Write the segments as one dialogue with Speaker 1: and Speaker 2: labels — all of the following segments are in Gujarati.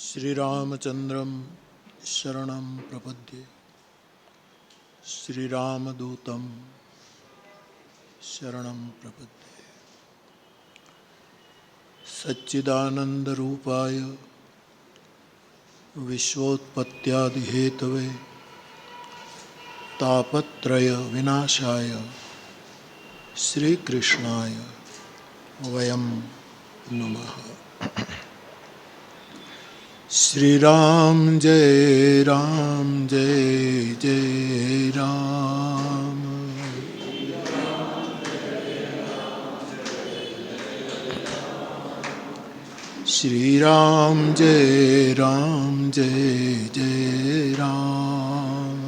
Speaker 1: श्रीरामचन्द्रं शरणं प्रपद्ये श्रीरामदूतं शरणं प्रपद्ये। सच्चिदानन्दरूपाय विश्वोत्पत्त्यादिहेतवे तापत्रय विनाशाय श्रीकृष्णाय वयं नमः। श्री राम जय जय राम। श्री राम जय जय राम।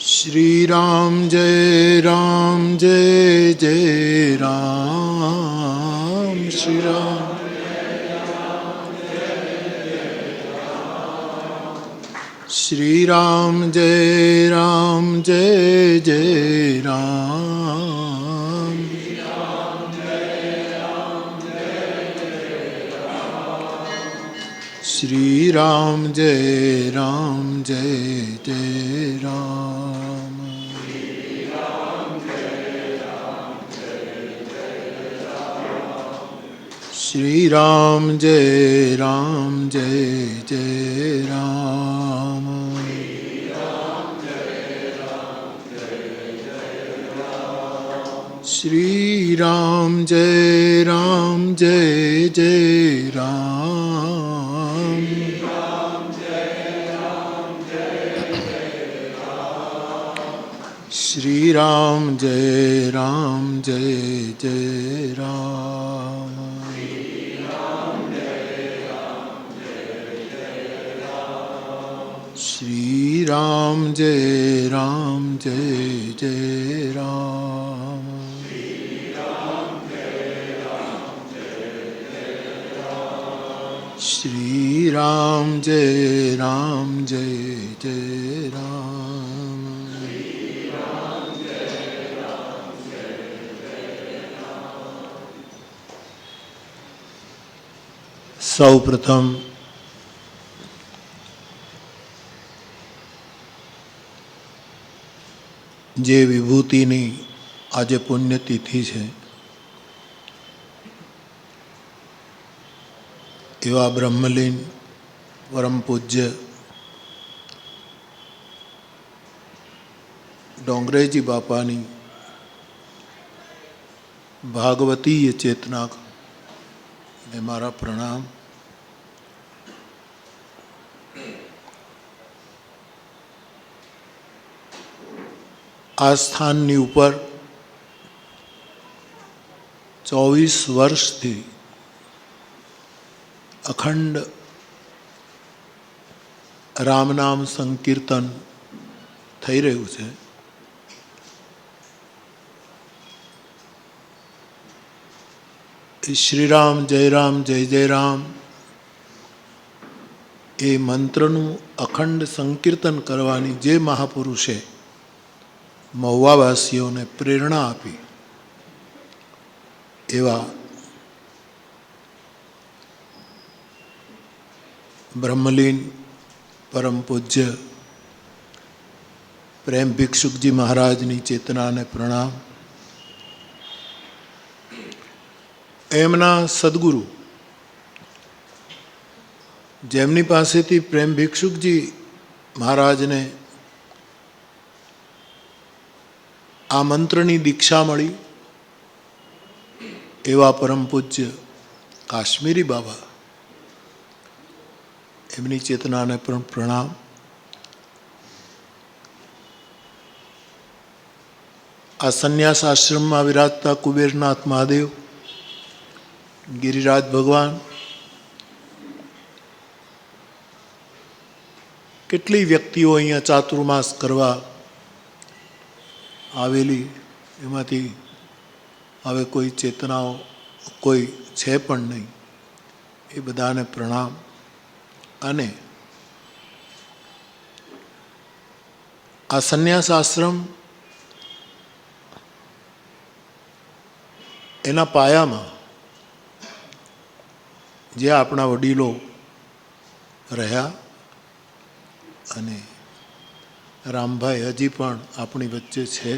Speaker 1: श्री राम जय जय राम। श्री राम श्री राम जय जय राम। श्री राम जय जय राम। श्री राम जय जय राम। श्री राम जय जय राम। श्री राम जय जय राम। श्री राम जय जय राम। श्री राम जय जय राम। સૌપ્રથમ જે વિભૂતિની આજે પુણ્યતિથિ છે એવા બ્રહ્મલીન પરમ પૂજ્ય ડોંગરેજી બાપાની ભાગવતીય ચેતના ને મારા પ્રણામ। આ સ્થાનની ઉપર 24 વર્ષથી અખંડ રામનામ સંકીર્તન થઈ રહ્યું છે। શ્રીરામ જય રામ એ મંત્રનું અખંડ સંકીર્તન કરવાની જે મહાપુરુષે મહુવાવાસીઓને પ્રેરણા આપી એવા બ્રહ્મલીન પરમ પૂજ્ય પ્રેમ ભિક્ષુકજી મહારાજની ચેતનાને પ્રણામ। એમના સદગુરુ જેમની પાસેથી પ્રેમ ભિક્ષુકજી મહારાજને આ મંત્રની દીક્ષા મળી એવા પરમ પૂજ્ય કાશ્મીરી બાબા એમની ચેતનાને પણ પ્રણામ। આ સંન્યાસ આશ્રમમાં વિરાજતા કુબેરનાથ મહાદેવ, ગિરિરાજ ભગવાન, કેટલી વ્યક્તિઓ અહીંયા ચાતુર્માસ કરવા આવેલી, એમાંથી હવે કોઈ ચેતનાઓ કોઈ છે પણ નહીં, એ બધાને પ્રણામ। અને આ સંન્યાસ આશ્રમ એના પાયામાં જે આપણા વડીલો રહ્યા અને રામભાઈ હજી પણ આપણી વચ્ચે છે.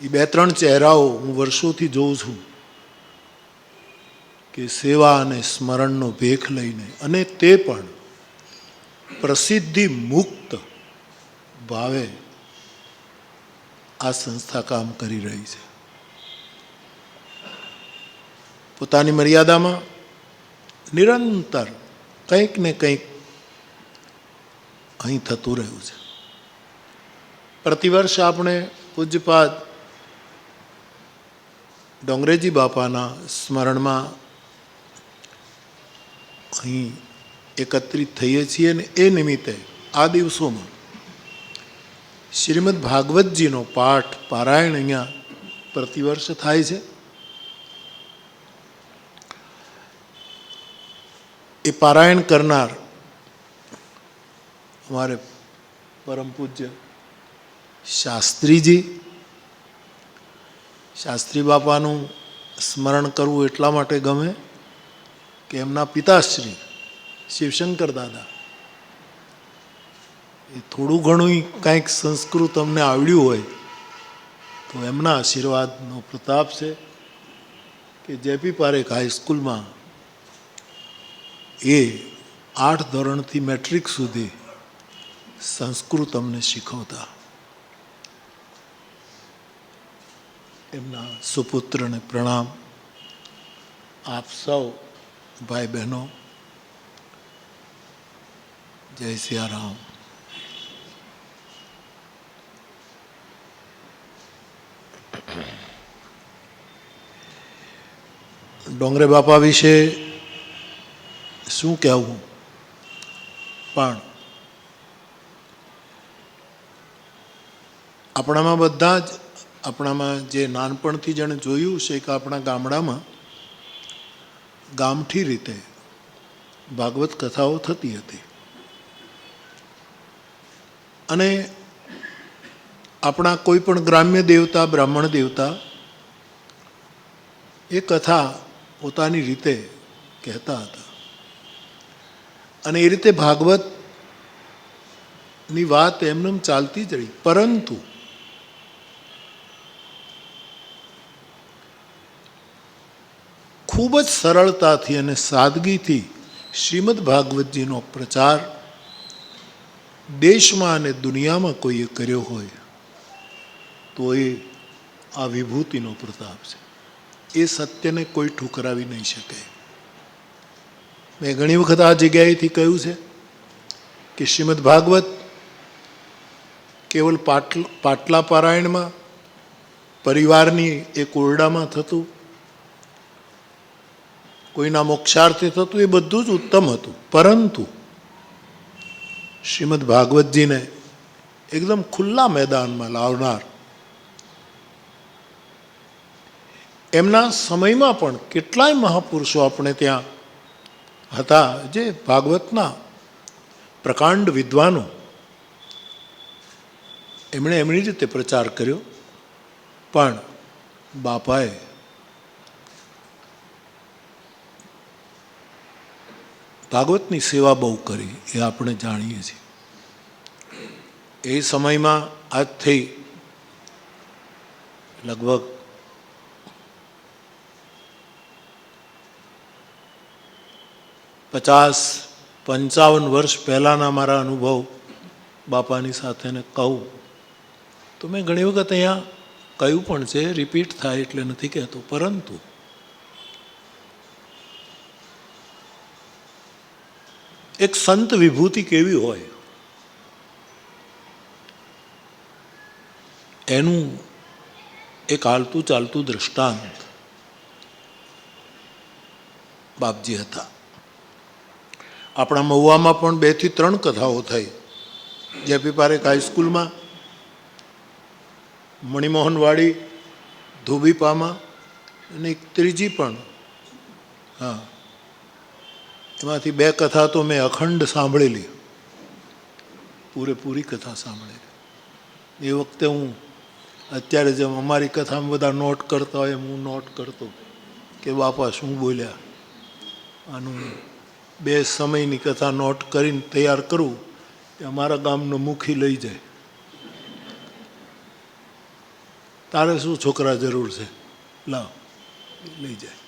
Speaker 1: એ બે ત્રણ ચહેરાઓ હું વર્ષોથી જોઉં છું કે સેવા અને સ્મરણનો ભેખ લઈને, અને તે પણ પ્રસિદ્ધિ મુક્ત ભાવે આ સંસ્થા કામ કરી રહી છે. પોતાની મર્યાદામાં નિરંતર કંઈક ને કંઈક અહીં થતું રહ્યું છે. પ્રતિવર્ષ આપણે પૂજ્યપાદ ડોંગરેજી બાપાના સ્મરણમાં અહીં એકત્રિત થઈએ છીએ, અને એ નિમિત્તે આ દિવસોમાં શ્રીમદ ભાગવતજીનો પાઠ પારાયણ અહીંયા પ્રતિવર્ષ થાય છે. એ પારાયણ કરનાર हमारे परम पूज्य शास्त्री बापाનું સ્મરણ કરવું એટલા માટે ગમે કે એમના પિતાશ્રી શિવશંકર દાદા એ થોડું ઘણું કાંઈક સંસ્કૃત અમને આવડ્યું હોય તો એમના આશીર્વાદનો પ્રતાપ છે કે જેપી પારેખ હાઈસ્કૂલમાં એ 8 ધોરણથી મેટ્રિક સુધી સંસ્કૃત અમને શીખવતા. એમના સુપુત્રને પ્રણામ. આપ સૌ ભાઈ બહેનો, જય સિયારામ. ડોંગરે બાપા વિશે શું કહેવું, પણ આપણામાં બધા જ, આપણામાં જે નાનપણથી જેણે જોયું છે કે આપણા ગામડામાં ગામઠી રીતે ભાગવત કથાઓ થતી હતી, અને આપણા કોઈ પણ ગ્રામ્ય દેવતા, બ્રાહ્મણ દેવતા એ કથા પોતાની રીતે કહેતા હતા, અને એ રીતે ભાગવતની વાત એમને ચાલતી જ રહી. પરંતુ ખૂબ જ સરળતાથી અને સાદગીથી શ્રીમદ ભાગવતજીનો પ્રચાર દેશમાં અને દુનિયામાં કોઈએ કર્યો હોય તો એ આ વિભૂતિનો પ્રતાપ છે. એ સત્યને કોઈ ઠુકરાવી નહીં શકે. મેં ઘણી વખત આ જગ્યાએથી કહ્યું છે કે શ્રીમદ ભાગવત કેવલ પાટલા પારાયણમાં પરિવારની એક ઓરડામાં થતું, કોઈના મોક્ષાર્થે થતું, એ બધું જ ઉત્તમ હતું, પરંતુ શ્રીમદ ભાગવતજીને એકદમ ખુલ્લા મેદાનમાં લાવનાર, એમના સમયમાં પણ કેટલાય મહાપુરુષો આપણે ત્યાં હતા જે ભાગવતના પ્રકાંડ વિદ્વાનો, એમણે એમની રીતે પ્રચાર કર્યો, પણ બાપાએ ભાગવતની સેવા બહુ કરી, એ આપણે જાણીએ છીએ. એ સમયમાં આજથી લગભગ 50-55 વર્ષ પહેલાંના મારા અનુભવ બાપાની સાથેને કહું તો મેં ઘણી વખત અહીંયા કહ્યું પણ છે, રિપીટ થાય એટલે નથી કહેતો, પરંતુ એક સંત વિભૂતિ કેવી હોય એનું એક હાલતું ચાલતું દ્રષ્ટાંત બાપજી હતા. આપણા મહુવામાં પણ 2 થી 3 કથાઓ થઈ. જેપી પારેખ હાઈસ્કૂલમાં, મણિમોહનવાડી ધોબીપામાં, અને એક ત્રીજી પણ, હા, એમાંથી 2 કથા તો મેં અખંડ સાંભળેલી, પૂરેપૂરી કથા સાંભળેલી. એ વખતે હું અત્યારે જેમ અમારી કથામાં બધા નોટ કરતા હોય એમ હું નોટ કરતો કે બાપા શું બોલ્યા. આનું 2 સમયની કથા નોટ કરીને તૈયાર કરું એ અમારા ગામનો મુખી લઈ જાય. તારે શું છોકરા જરૂર છે, લાવ, લઈ જાય.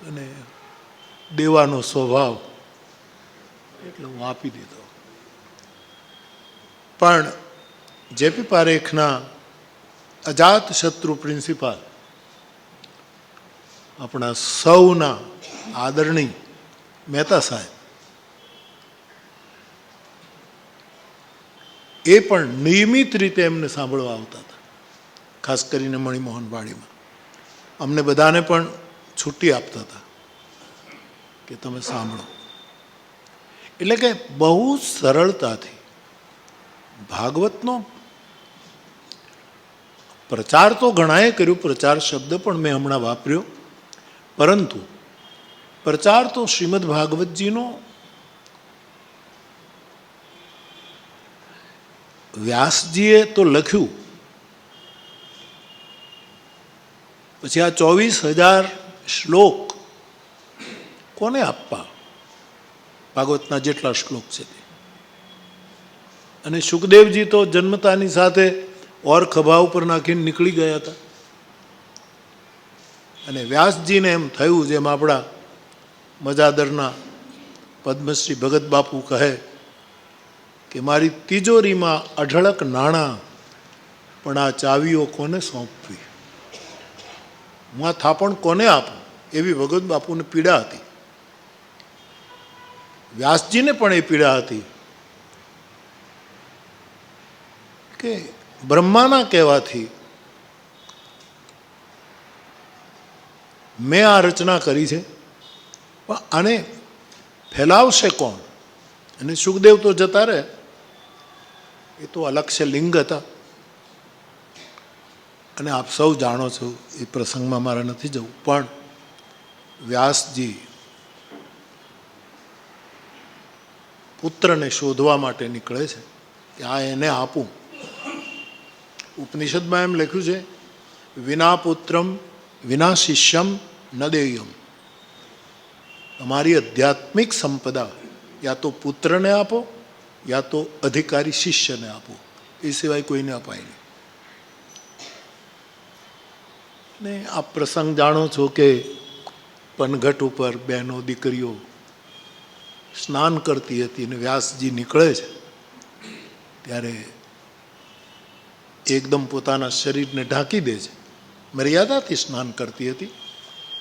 Speaker 1: અને દેવાનો સ્વભાવ એટલે હું આપી દીધો. પણ જેપી પારેખના અજાત શત્રુ પ્રિન્સિપાલ, આપણા સૌના આદરણીય મહેતા સાહેબ, એ પણ નિયમિત રીતે એમને સાંભળવા આવતા હતા, ખાસ કરીને મણિમોહન વાડીમાં. અમને બધાને પણ છૂટી આપતા હતા કે તમે સાંભળો. એટલે કે બહુ સરળતાથી ભાગવતનો પ્રચાર તો ઘણાએ કર્યો, પ્રચાર શબ્દ પણ મેં હમણાં વાપર્યો, પરંતુ પ્રચાર તો શ્રીમદ ભાગવતજીનો વ્યાસજીએ તો લખ્યું, પછી આ 24,000 શ્લોક કોને આપવા, ભાગવતના જેટલા શ્લોક છે તે. અને સુખદેવજી તો જન્મતાની સાથે ઓર ખભા ઉપર નાખીને નીકળી ગયા હતા. અને વ્યાસજીને એમ થયું, જેમ આપણા મજાદરના પદ્મશ્રી ભગત બાપુ કહે કે મારી તિજોરીમાં અઢળક નાણાં, પણ આ ચાવીઓ કોને સોંપવી, હું આ થાપણ કોને આપું, એવી ભગત બાપુને પીડા હતી. વ્યાસજીને પણ એ પીડા હતી કે બ્રહ્માના કહેવાથી મેં આ રચના કરી છે, પણ આને ફેલાવશે કોણ? અને સુખદેવ તો જતા રહે, એ તો અલક્ષ્ય લિંગ હતા. અને આપ સૌ જાણો છો, એ પ્રસંગમાં મારે નથી જવું, પણ વ્યાસજી પુત્રને શોધવા માટે નીકળે છે કે આ એને આપું. ઉપનિષદમાં એમ લખ્યું છે, વિના પુત્રમ વિના શિષ્યમ ન દેયમ. તમારી આધ્યાત્મિક સંપદા યા તો પુત્રને આપો યા તો અધિકારી શિષ્યને આપો, એ સિવાય કોઈને અપાય નહીં. ને આ પ્રસંગ જાણો છો કે પનઘટ ઉપર બહેનો દીકરીઓ સ્નાન કરતી હતી અને વ્યાસજી નીકળે છે ત્યારે એકદમ પોતાના શરીરને ઢાંકી દે છે. મર્યાદાથી સ્નાન કરતી હતી,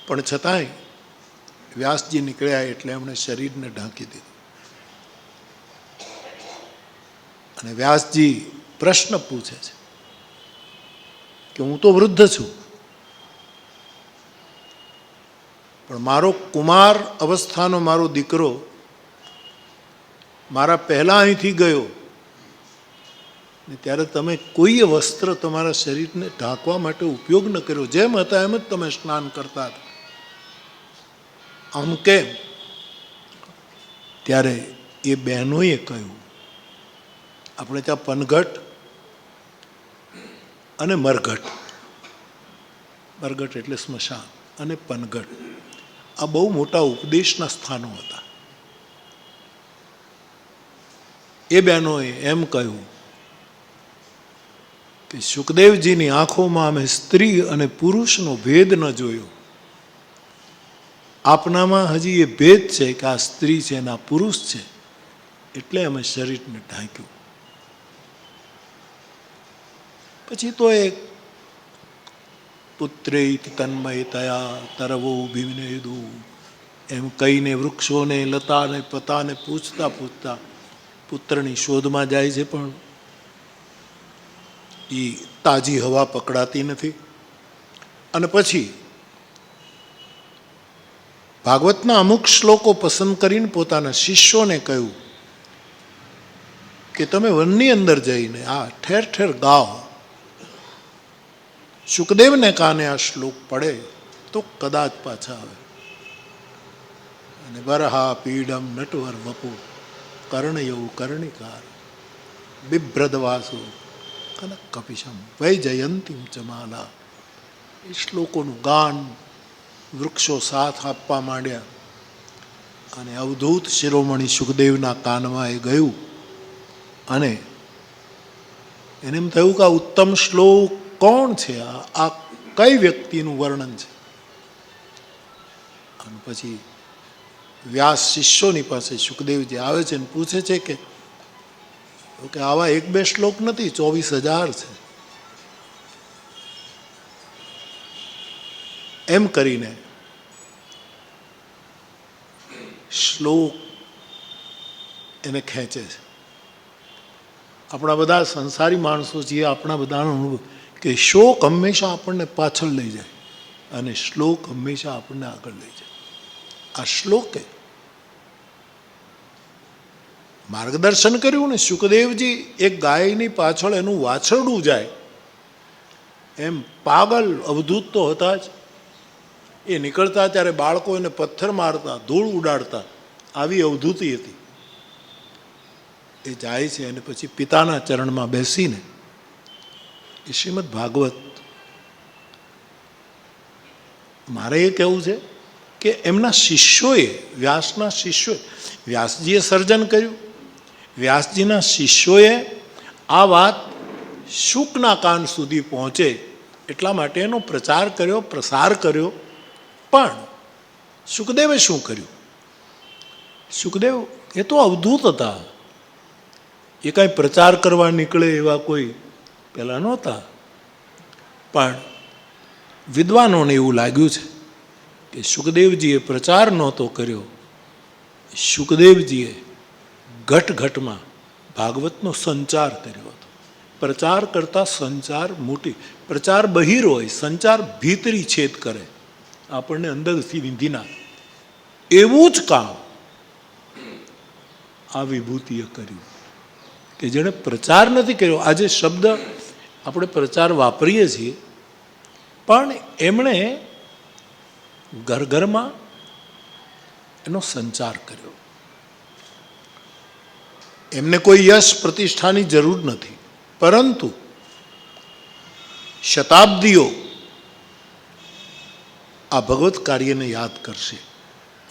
Speaker 1: પણ છતાંય વ્યાસજી નીકળ્યા એટલે એમણે શરીરને ઢાંકી દીધું. અને વ્યાસજી પ્રશ્ન પૂછે છે કે હું તો વૃદ્ધ છું, પણ મારો કુમાર અવસ્થાનો મારો દીકરો મારા પહેલા અહીંથી ગયો ને ત્યારે તમે કોઈ વસ્ત્ર તમારા શરીરને ઢાંકવા માટે ઉપયોગ ન કર્યો, જેમ હતા એમ જ તમે સ્નાન કરતા હતા, આમ કેમ? ત્યારે એ બહેનોએ કહ્યું, આપણે ત્યાં પનઘટ અને મરઘટ, મરઘટ એટલે સ્મશાન અને પનઘટ, આ બહુ મોટા ઉપદેશના સ્થાનો હતા. એ બહેનોએ એમ કહ્યું કે સુખદેવજીની આંખોમાં અમે સ્ત્રી અને પુરુષનો ભેદ ન જોયો, આપનામાં હજી એ ભેદ છે કે આ સ્ત્રી છે અને આ પુરુષ છે, એટલે અમે શરીરને ઢાંક્યું. પછી તો એ પુત્રે તન્મયતયા તરવો ભીમનેદુ એમ કહીને વૃક્ષોને લતાને પતાને પૂછતા પૂછતા પુત્રની શોધમાં જાય છે, પણ એ તાજી હવા પકડાતી નથી. અને પછી ભાગવતના અમુક શ્લોકો પસંદ કરીને પોતાના શિષ્યોને કહ્યું કે તમે વનની અંદર જઈને આ ઠેર ઠેર ગાઓ, સુખદેવને કાને આ શ્લોક પડે તો કદાચ પાછા આવે. અને વરહા પીડમ નટવર વપુ કર્ણયૌ કર્ણિકાર બિભ્રદવાસુ કનક કપિશમ વૈજયંતીમ ચમાલા. એ શ્લોકોનું ગાન વૃક્ષો સાથ આપવા માંડ્યા અને અવધૂત શિરોમણી સુખદેવના કાનમાં એ ગયું અને એને એમ થયું કે આ ઉત્તમ શ્લોક કોણ છે, આ કઈ વ્યક્તિનું વર્ણન છે. અને પછી વ્યાસ શિષ્યોની પાસે સુખદેવજી આવે છે અને પૂછે છે કે આવા 1-2 શ્લોક નથી, 24,000 છે. એમ કરીને શ્લોક એને ખેંચે છે. આપણા બધા સંસારી માણસો છીએ, આપણા બધાનો અનુભવ કે શોક હંમેશા આપણને પાછળ લઈ જાય અને શ્લોક હંમેશા આપણને આગળ લઈ જાય. આ શ્લોકે માર્ગદર્શન કર્યું ને. સુખદેવજી એક ગાયની પાછળ એનું વાછરડું જાય એમ પાગલ અવધૂત તો હતા જ. એ નીકળતા ત્યારે બાળકો એને પથ્થર મારતા, ધૂળ ઉડાડતા, આવી અવધૂતિ હતી. એ જાય છે અને પછી પિતાના ચરણમાં બેસીને એ શ્રીમદ ભાગવત, મારે એ કહેવું છે કે એમના શિષ્યોએ, વ્યાસના શિષ્યોએ, વ્યાસજીએ સર્જન કર્યું, વ્યાસજીના શિષ્યોએ આ વાત શુકના કાન સુધી પહોંચે એટલા માટે એનો પ્રચાર કર્યો, પ્રસાર કર્યો. પણ સુખદેવે શું કર્યું? સુખદેવ એ તો અવધૂત હતા, એ કાંઈ પ્રચાર કરવા નીકળે એવા કોઈ પહેલાં નહોતા. પણ વિદ્વાનોને એવું લાગ્યું છે કે સુખદેવજીએ પ્રચાર નહોતો કર્યો, સુખદેવજીએ ઘટઘટમાં ભાગવતનો સંચાર કર્યો હતો. પ્રચાર કરતાં સંચાર મોટી, પ્રચાર બહિર હોય, સંચાર ભીતરી છેદ કરે, આપણને અંદરથી વિંધી નાખે. એવું જ કામ આ વિભૂતિએ કર્યું કે જેણે પ્રચાર નથી કર્યો. આજે શબ્દ આપણે પ્રચાર વાપરીએ છીએ, પણ એમણે ઘર ઘરમાં એનો સંચાર કર્યો. એમને કોઈ યશ પ્રતિષ્ઠાની જરૂર નથી, પરંતુ શતાબ્દીઓ આ ભગવત કાર્યને યાદ કરશે.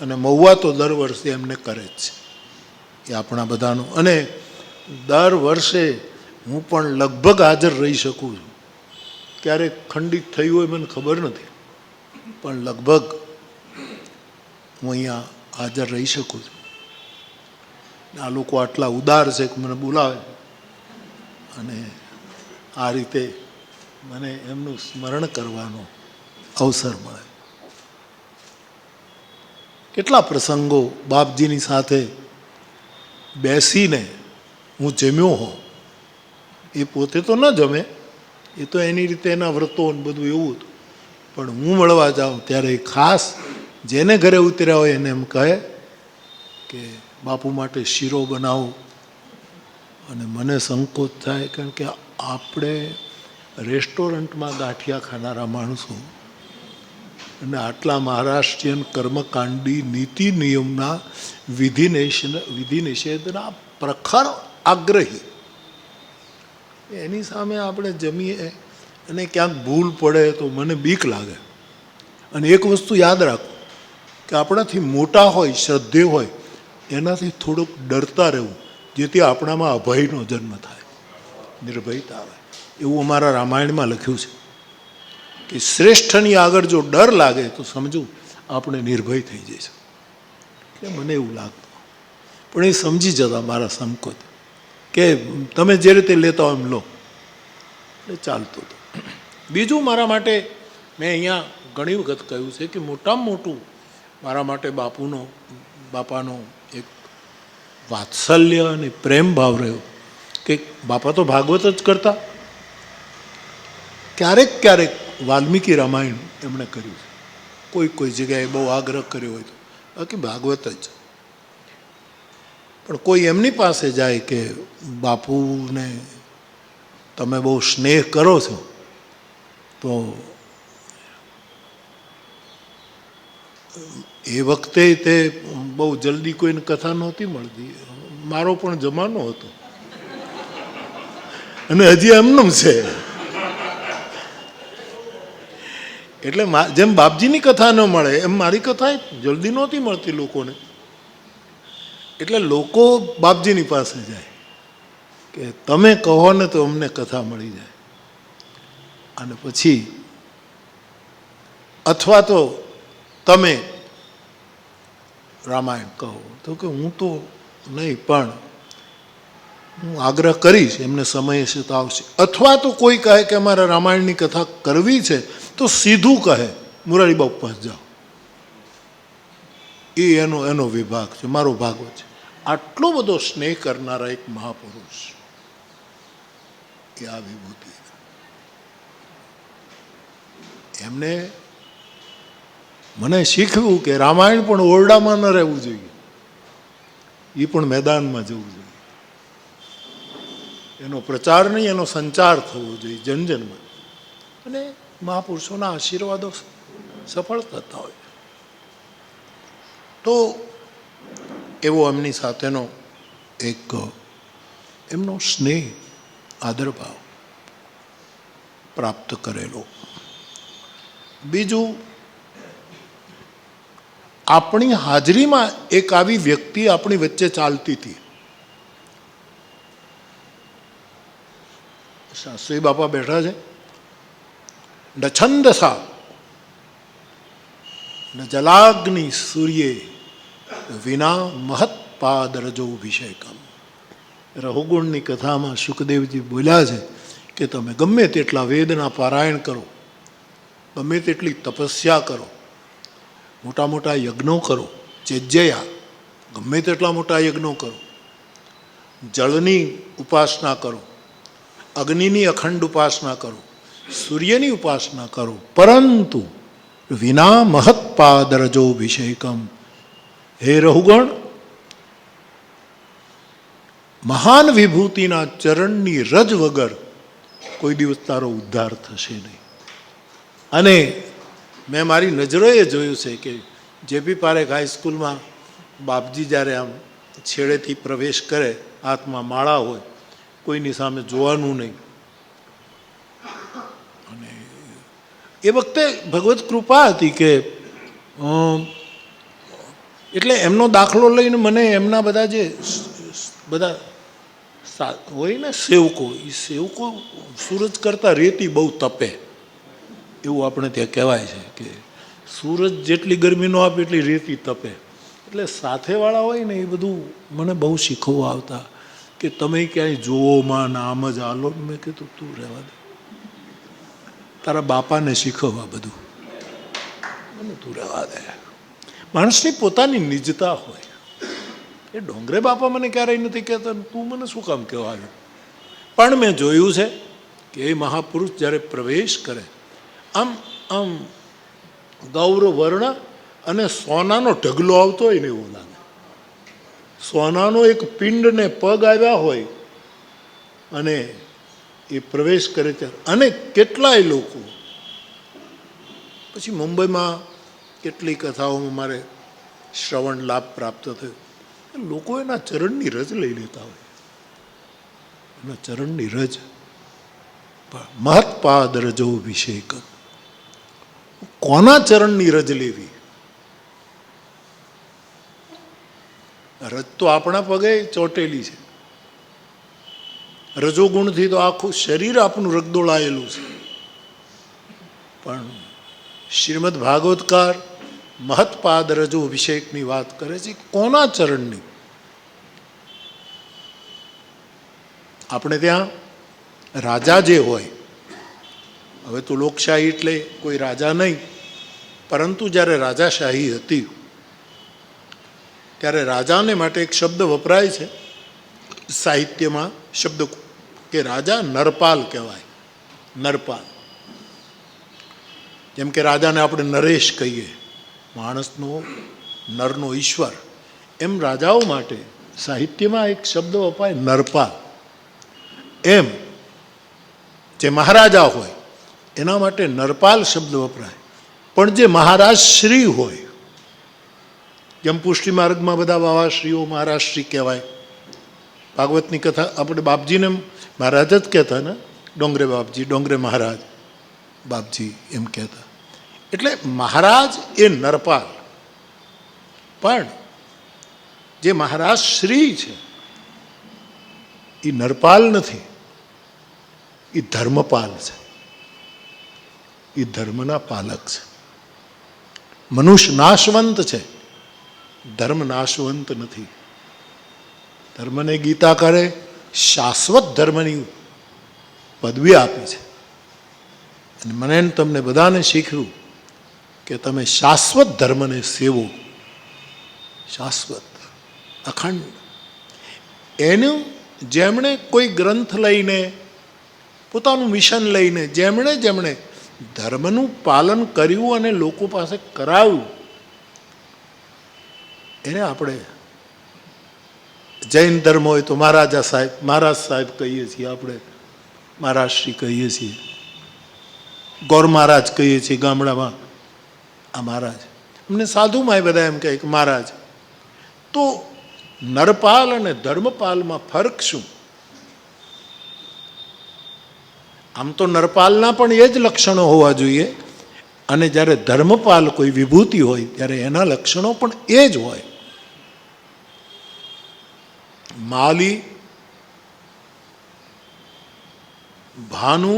Speaker 1: અને મહુવા તો દર વર્ષે એમને કરે જ છે, એ આપણા બધાનું. અને દર વર્ષે હું પણ લગભગ હાજર રહી શકું છું. ક્યારેક ખંડિત થયું હોય મને ખબર નથી, પણ લગભગ હું અહીંયા હાજર રહી શકું છું. આ લોકો આટલા ઉદાર છે કે મને બોલાવે અને આ રીતે મને એમનું સ્મરણ કરવાનો અવસર મળે. કેટલા પ્રસંગો બાપજીની સાથે બેસીને હું જમ્યો હોઉં. એ પોતે તો ન જમે, એ તો એની રીતે એના વ્રતો ને બધું એવું હતું, પણ હું મળવા જાઉં ત્યારે ખાસ જેને ઘરે ઉતર્યા હોય એને એમ કહે કે બાપુ માટે શીરો બનાવો. અને મને સંકોચ થાય, કારણ કે આપણે રેસ્ટોરન્ટમાં ગાંઠિયા ખાનારા માણસો અને આટલા મહારાષ્ટ્રીયન કર્મકાંડી નીતિ નિયમના વિધિ નિષેધના પ્રખર આગ્રહી, એની સામે આપણે જમીએ અને ક્યાંક ભૂલ પડે તો મને બીક લાગે. અને એક વસ્તુ યાદ રાખો કે આપણાથી મોટા હોય, શ્રદ્ધેય હોય, એનાથી થોડુંક ડરતા રહેવું, જેથી આપણામાં અભયનો જન્મ થાય, નિર્ભયતા આવે. એવું અમારા રામાયણમાં લખ્યું છે કે શ્રેષ્ઠની આગળ જો ડર લાગે તો સમજવું આપણે નિર્ભય થઈ જઈશું. એટલે મને એવું લાગતું, પણ એ સમજી જતા મારા સંકોચ કે તમે જે રીતે લેતા હોય એમ લો, એટલે ચાલતું હતું. બીજું મારા માટે મેં અહીંયા ઘણી વખત કહ્યું છે કે મોટામાં મોટું મારા માટે બાપાનો એક વાત્સલ્ય અને પ્રેમ ભાવ રહ્યો કે બાપા તો ભાગવત જ કરતા. ક્યારેક ક્યારેક વાલ્મીકી રામાયણ એમણે કર્યું છે, કોઈ જગ્યાએ બહુ આગ્રહ કર્યો હોય તો, બાકી ભાગવત જ. પણ કોઈ એમની પાસે જાય કે બાપુને તમે બહુ સ્નેહ કરો છો, તો એ વખતે તે બહુ જલ્દી કોઈને કથા નહોતી મળતી, મારો પણ જમાનો હતો. અને હજી એમનું છે. એટલે જેમ બાપજીની કથા ન મળે એમ મારી કથા જલ્દી નહોતી મળતી લોકોને. એટલે લોકો બાપજીની પાસે જાય કે તમે કહો ને તો અમને કથા મળી જાય. અને પછી અથવા તો તમે રામાયણ કહો તો કે હું તો નહીં, પણ હું આગ્રહ કરીશ, એમને સમય હશે તો આવશે. અથવા તો કોઈ કહે કે અમારે રામાયણની કથા કરવી છે તો સીધું કહે મોરારી બાપુ પાસે જાઓ, એ એનો વિભાગ છે, મારો ભાગો છે. આટલો બધો સ્નેહ કરનારા એક મહાપુરુષ એ આ વિભૂતિ. એમને મને શીખવ્યું કે રામાયણ પણ ઓરડામાં ન રહેવું જોઈએ, એ પણ મેદાનમાં જવું જોઈએ. એનો પ્રચાર નહીં, એનો સંચાર થવો જોઈએ જનજનમાં. અને મહાપુરુષોના આશીર્વાદો સફળ થતા હોય. તો એવો એમની સાથેનો એક એમનો સ્નેહ, આદરભાવ પ્રાપ્ત કરેલો. બીજું, આપણી હાજરીમાં એક આવી વ્યક્તિ આપણી વચ્ચે ચાલતી હતી. શાસ્ત્રી બાપા બેઠા છે. ન છંદસા ન જલાગ્નિ સૂર્યે વિના મહત્પાદરજો વિષયકમ. રઘુગુણની કથામાં સુખદેવજી બોલ્યા છે કે તમે ગમે તેટલા વેદના પારાયણ કરો, ગમે તેટલી તપસ્યા કરો, મોટા મોટા યજ્ઞો કરો, ચેજ્જયા ગમે તેટલા મોટા યજ્ઞો કરો, જળની ઉપાસના કરો, અગ્નિની અખંડ ઉપાસના કરો, સૂર્યની ઉપાસના કરો, પરંતુ વિના મહત્પાદરજો વિષયકમ. હે રઘુગણ, મહાન વિભૂતિના ચરણની રજ વગર કોઈ દિવસ તારો ઉદ્ધાર થશે નહીં. અને મેં મારી નજરોએ જોયું છે કે જેપી પારેખ હાઈસ્કૂલમાં બાપજી જ્યારે આમ છેડેથી પ્રવેશ કરે, હાથમાં માળા હોય, કોઈની સામે જોવાનું નહીં. અને એ વખતે ભગવત કૃપા હતી કે એટલે એમનો દાખલો લઈને મને એમના બધા જે બધા હોય ને સેવકો, એ સેવકો સૂરજ કરતાં રેતી બહુ તપે એવું આપણે ત્યાં કહેવાય છે કે સૂરજ જેટલી ગરમી ન આપે એટલી રેતી તપે. એટલે સાથેવાળા હોય ને એ બધું મને બહુ શીખવવા આવતા કે તમે ક્યાંય જોવોમાં ને આમ જ હાલો. મેં કીધું તું રહેવા દે, તારા બાપાને શીખવવા બધું, મને તું રહેવા દે. માણસની પોતાની નિજતા હોય. એ ડોંગરે બાપા મને ક્યારેય નથી કહેતા તું મને શું કામ કહેવા આવ્યો. પણ મેં જોયું છે કે એ મહાપુરુષ જ્યારે પ્રવેશ કરે, આમ આમ ગૌર વર્ણ અને સોનાનો ઢગલો આવતો હોય ને એવું લાગે. સોનાનો એક પિંડને પગ આવ્યા હોય અને એ પ્રવેશ કરે ત્યારે. અને કેટલાય લોકો પછી મુંબઈમાં કેટલી કથાઓમાં મારે શ્રવણ લાભ પ્રાપ્ત થયો. લોકો એના ચરણની રજ લઈ લેતા હોય, એના ચરણની રજ. મહત્પાદ રજો વિષયક. કોના ચરણની રજ લેવી? રજ તો આપણા પગે ચોટેલી છે. રજોગુણથી તો આખું શરીર આપણું રગદોળાયેલું છે. પણ શ્રીમદ ભાગવતકાર મહત્પાદ રજો વિષયકની વાત કરે છે. કોના ચરણની? આપણે ત્યાં રાજા જે હોય, હવે તો લોકશાહી એટલે કોઈ રાજા નહીં, પરંતુ જ્યારે રાજાશાહી હતી ત્યારે રાજાને માટે એક શબ્દ વપરાય છે સાહિત્યમાં, શબ્દ કે રાજા નરપાલ કહેવાય. નરપાલ, જેમ કે રાજાને આપણે નરેશ કહીએ, માણસનો નરનો ઈશ્વર, એમ રાજાઓ માટે સાહિત્યમાં એક શબ્દ વપરાય નરપાલ. એમ જે મહારાજા હોય એના માટે નરપાલ શબ્દ વપરાય. પણ જે મહારાજ શ્રી હોય, જેમ પુષ્ટિ માર્ગમાં બધા બાવાશ્રીઓ મહારાજ શ્રી કહેવાય. ભાગવતની કથા આપણે બાપજીને મહારાજ જ કહેતા ને, ડોંગરે બાપજી, ડોંગરે મહારાજ બાપજી એમ કહેતા. એટલે મહારાજ એ નરપાલ, પણ જે મહારાજ શ્રી છે એ નરપાલ નથી, એ ધર્મપાલ છે, એ ધર્મના પાલક છે. મનુષ્ય નાશવંત છે, ધર્મ નાશવંત નથી. ધર્મને ગીતાકારે શાશ્વત ધર્મની પદવી આપી છે. અને મને તમને બધાને શીખવું કે તમે શાશ્વત ધર્મને સેવો, શાશ્વત, અખંડ. એનું જેમણે કોઈ ગ્રંથ લઈને, પોતાનું મિશન લઈને જેમણે જેમણે ધર્મનું પાલન કર્યું અને લોકો પાસે કરાવ્યું, એને આપણે જૈન ધર્મ હોય તો મહારાજા સાહેબ, મહારાજ સાહેબ કહીએ છીએ, આપણે મહારાજશ્રી કહીએ છીએ, ગોર મહારાજ કહીએ છીએ ગામડામાં, આ મહારાજ. અમને સાધુમાં એ બધા એમ કહે કે મહારાજ. તો નરપાલ અને ધર્મપાલમાં ફરક શું? આમ તો નરપાલના પણ એ જ લક્ષણો હોવા જોઈએ, અને જ્યારે ધર્મપાલ કોઈ વિભૂતિ હોય ત્યારે એના લક્ષણો પણ એ જ હોય. માલી, ભાનુ,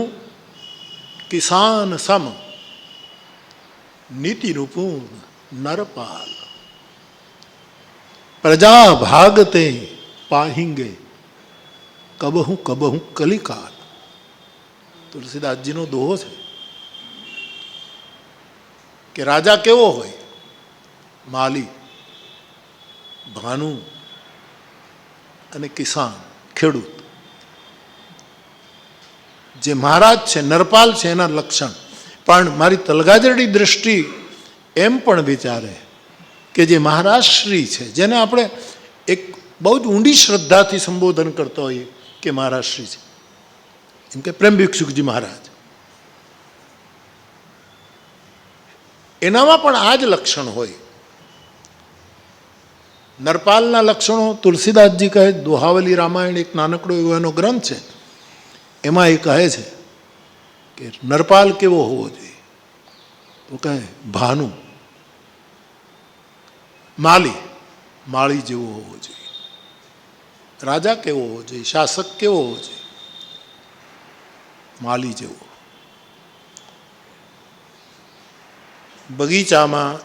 Speaker 1: કિસાન સમ, નીતિનું પૂર્ણ નરપાલ. પ્રજા ભાગતે પાહિંગે કબહું કબહું કલિકાલ. તુલસીદાસજીનો દોહો છે કે રાજા કેવો હોય? માલી, ભાનુ અને કિસાન, ખેડૂત. જે મહારાજ છે, નરપાલ છે, એના લક્ષણ. પણ મારી તલગાજરડી દ્રષ્ટિ એમ પણ વિચારે કે જે મહારાજશ્રી છે, જેને આપણે એક બહુ જ ઊંડી શ્રદ્ધાથી સંબોધન કરતા હોઈએ કે મહારાજશ્રી છે, એમ કે પ્રેમ ભિક્ષુકજી મહારાજ, એનામાં પણ આ જ લક્ષણ હોય. નરપાલના લક્ષણો તુલસીદાસજી કહે, દોહાવલી રામાયણ એક નાનકડો એવો એનો ગ્રંથ છે, એમાં એ કહે છે કે નરપાલ કેવો હોવો જોઈએ? તો કહે ભાનુ, માલી, માળી જેવો હોવો જોઈએ. રાજા કેવો હોવો જોઈએ? શાસક કેવો હોવો જોઈએ? માલી જેવો. બગીચામાં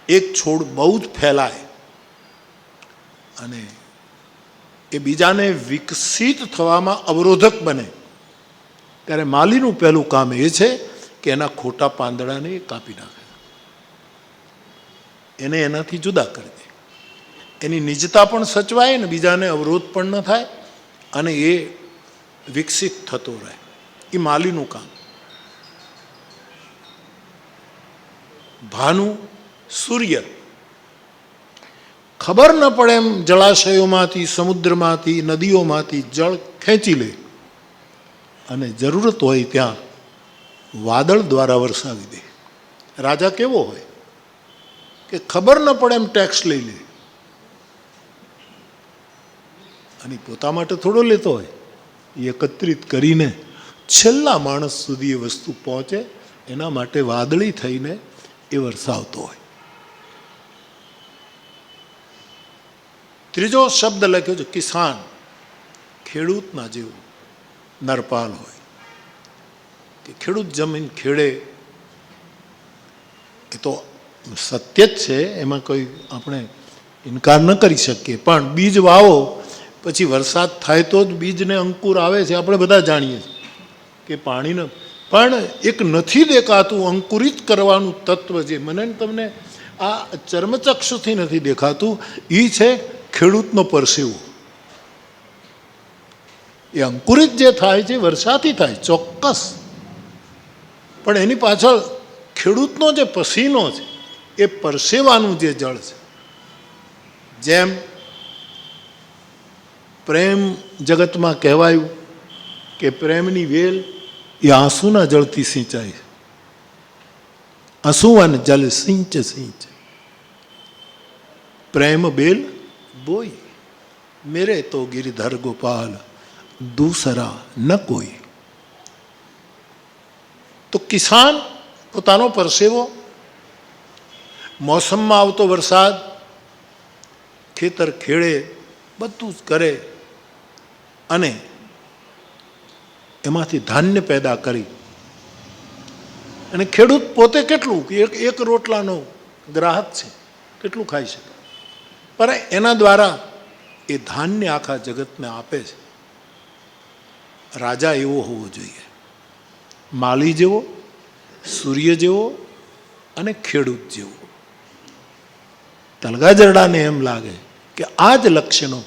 Speaker 1: એક છોડ બહુ જ ફેલાય અને એ બીજાને વિકસિત થવામાં અવરોધક બને, ત્યારે માલીનું પહેલું કામ એ છે કે એના ખોટા પાંદડાને કાપી નાખે, એને એનાથી જુદા કરી દે. એની નિજતા પણ સચવાય ને બીજાને અવરોધ પણ ન થાય, અને એ વિકસિત થતો રહે. એ માલીનું કામ. ભાનુ, સૂર્ય, ખબર ન પડે એમ જળાશયોમાંથી, સમુદ્રમાંથી, નદીઓમાંથી જળ ખેંચી લે અને જરૂરત હોય ત્યાં વાદળ દ્વારા વરસાવી દે. રાજા કેવો હોય કે ખબર ન પડે એમ ટેક્સ લઈ લે, અને પોતા માટે થોડો લેતો હોય, એકત્રિત કરીને છેલ્લા માણસ સુધી એ વસ્તુ પહોંચે એના માટે વાદળી થઈને એ વરસાવતો હોય. ત્રીજો શબ્દ લખ્યો છે કિસાન, ખેડૂતના જેવું નરપાલ હોય કે ખેડૂત જમીન ખેડે, એ તો સત્ય જ છે, એમાં કોઈ આપણે ઇનકાર ન કરી શકીએ. પણ બીજ વાવો પછી વરસાદ થાય તો જ બીજને અંકુર આવે છે, આપણે બધા જાણીએ છીએ કે પાણીને પણ એક નથી દેખાતું અંકુરિત કરવાનું તત્વ જે મને તમને આ ચર્મચક્ષુથી નથી દેખાતું, એ છે ખેડૂતનો પરસેવો. એ અંકુરિત જે થાય છે વર્ષાથી થાય ચોક્કસ, પણ એની પાછળ ખેડૂતનો જે પસીનો છે, એ પરસેવાનું જે જળ છે. જેમ પ્રેમ જગતમાં કહેવાયું કે પ્રેમની વેલ એ આંસુના જળથી સિંચાય. આંસુવન જલ સિંચ સિંચ, પ્રેમ બેલ બોઈ, મેરે તો ગિરધર ગોપાલ दूसरा न कोई। તો કિસાન પોતાનો પરસેવો, મોસમમાં આવતો વરસાદ, ખેતર ખેડે, બધું જ કરે અને એમાંથી ધાન્ય પેદા કરી અને ખેડૂત પોતે કેટલું એક રોટલાનો ગ્રાહક છે, કેટલું ખાઈ શકે, પણ એના દ્વારા એ ધાન્ય આખા જગતને આપે છે. રાજા એવો હોવો જોઈએ, માલી જેવો, સૂર્ય જેવો અને ખેડૂત જેવો. તલગાજરડાને એમ લાગે કે આ જ લક્ષણો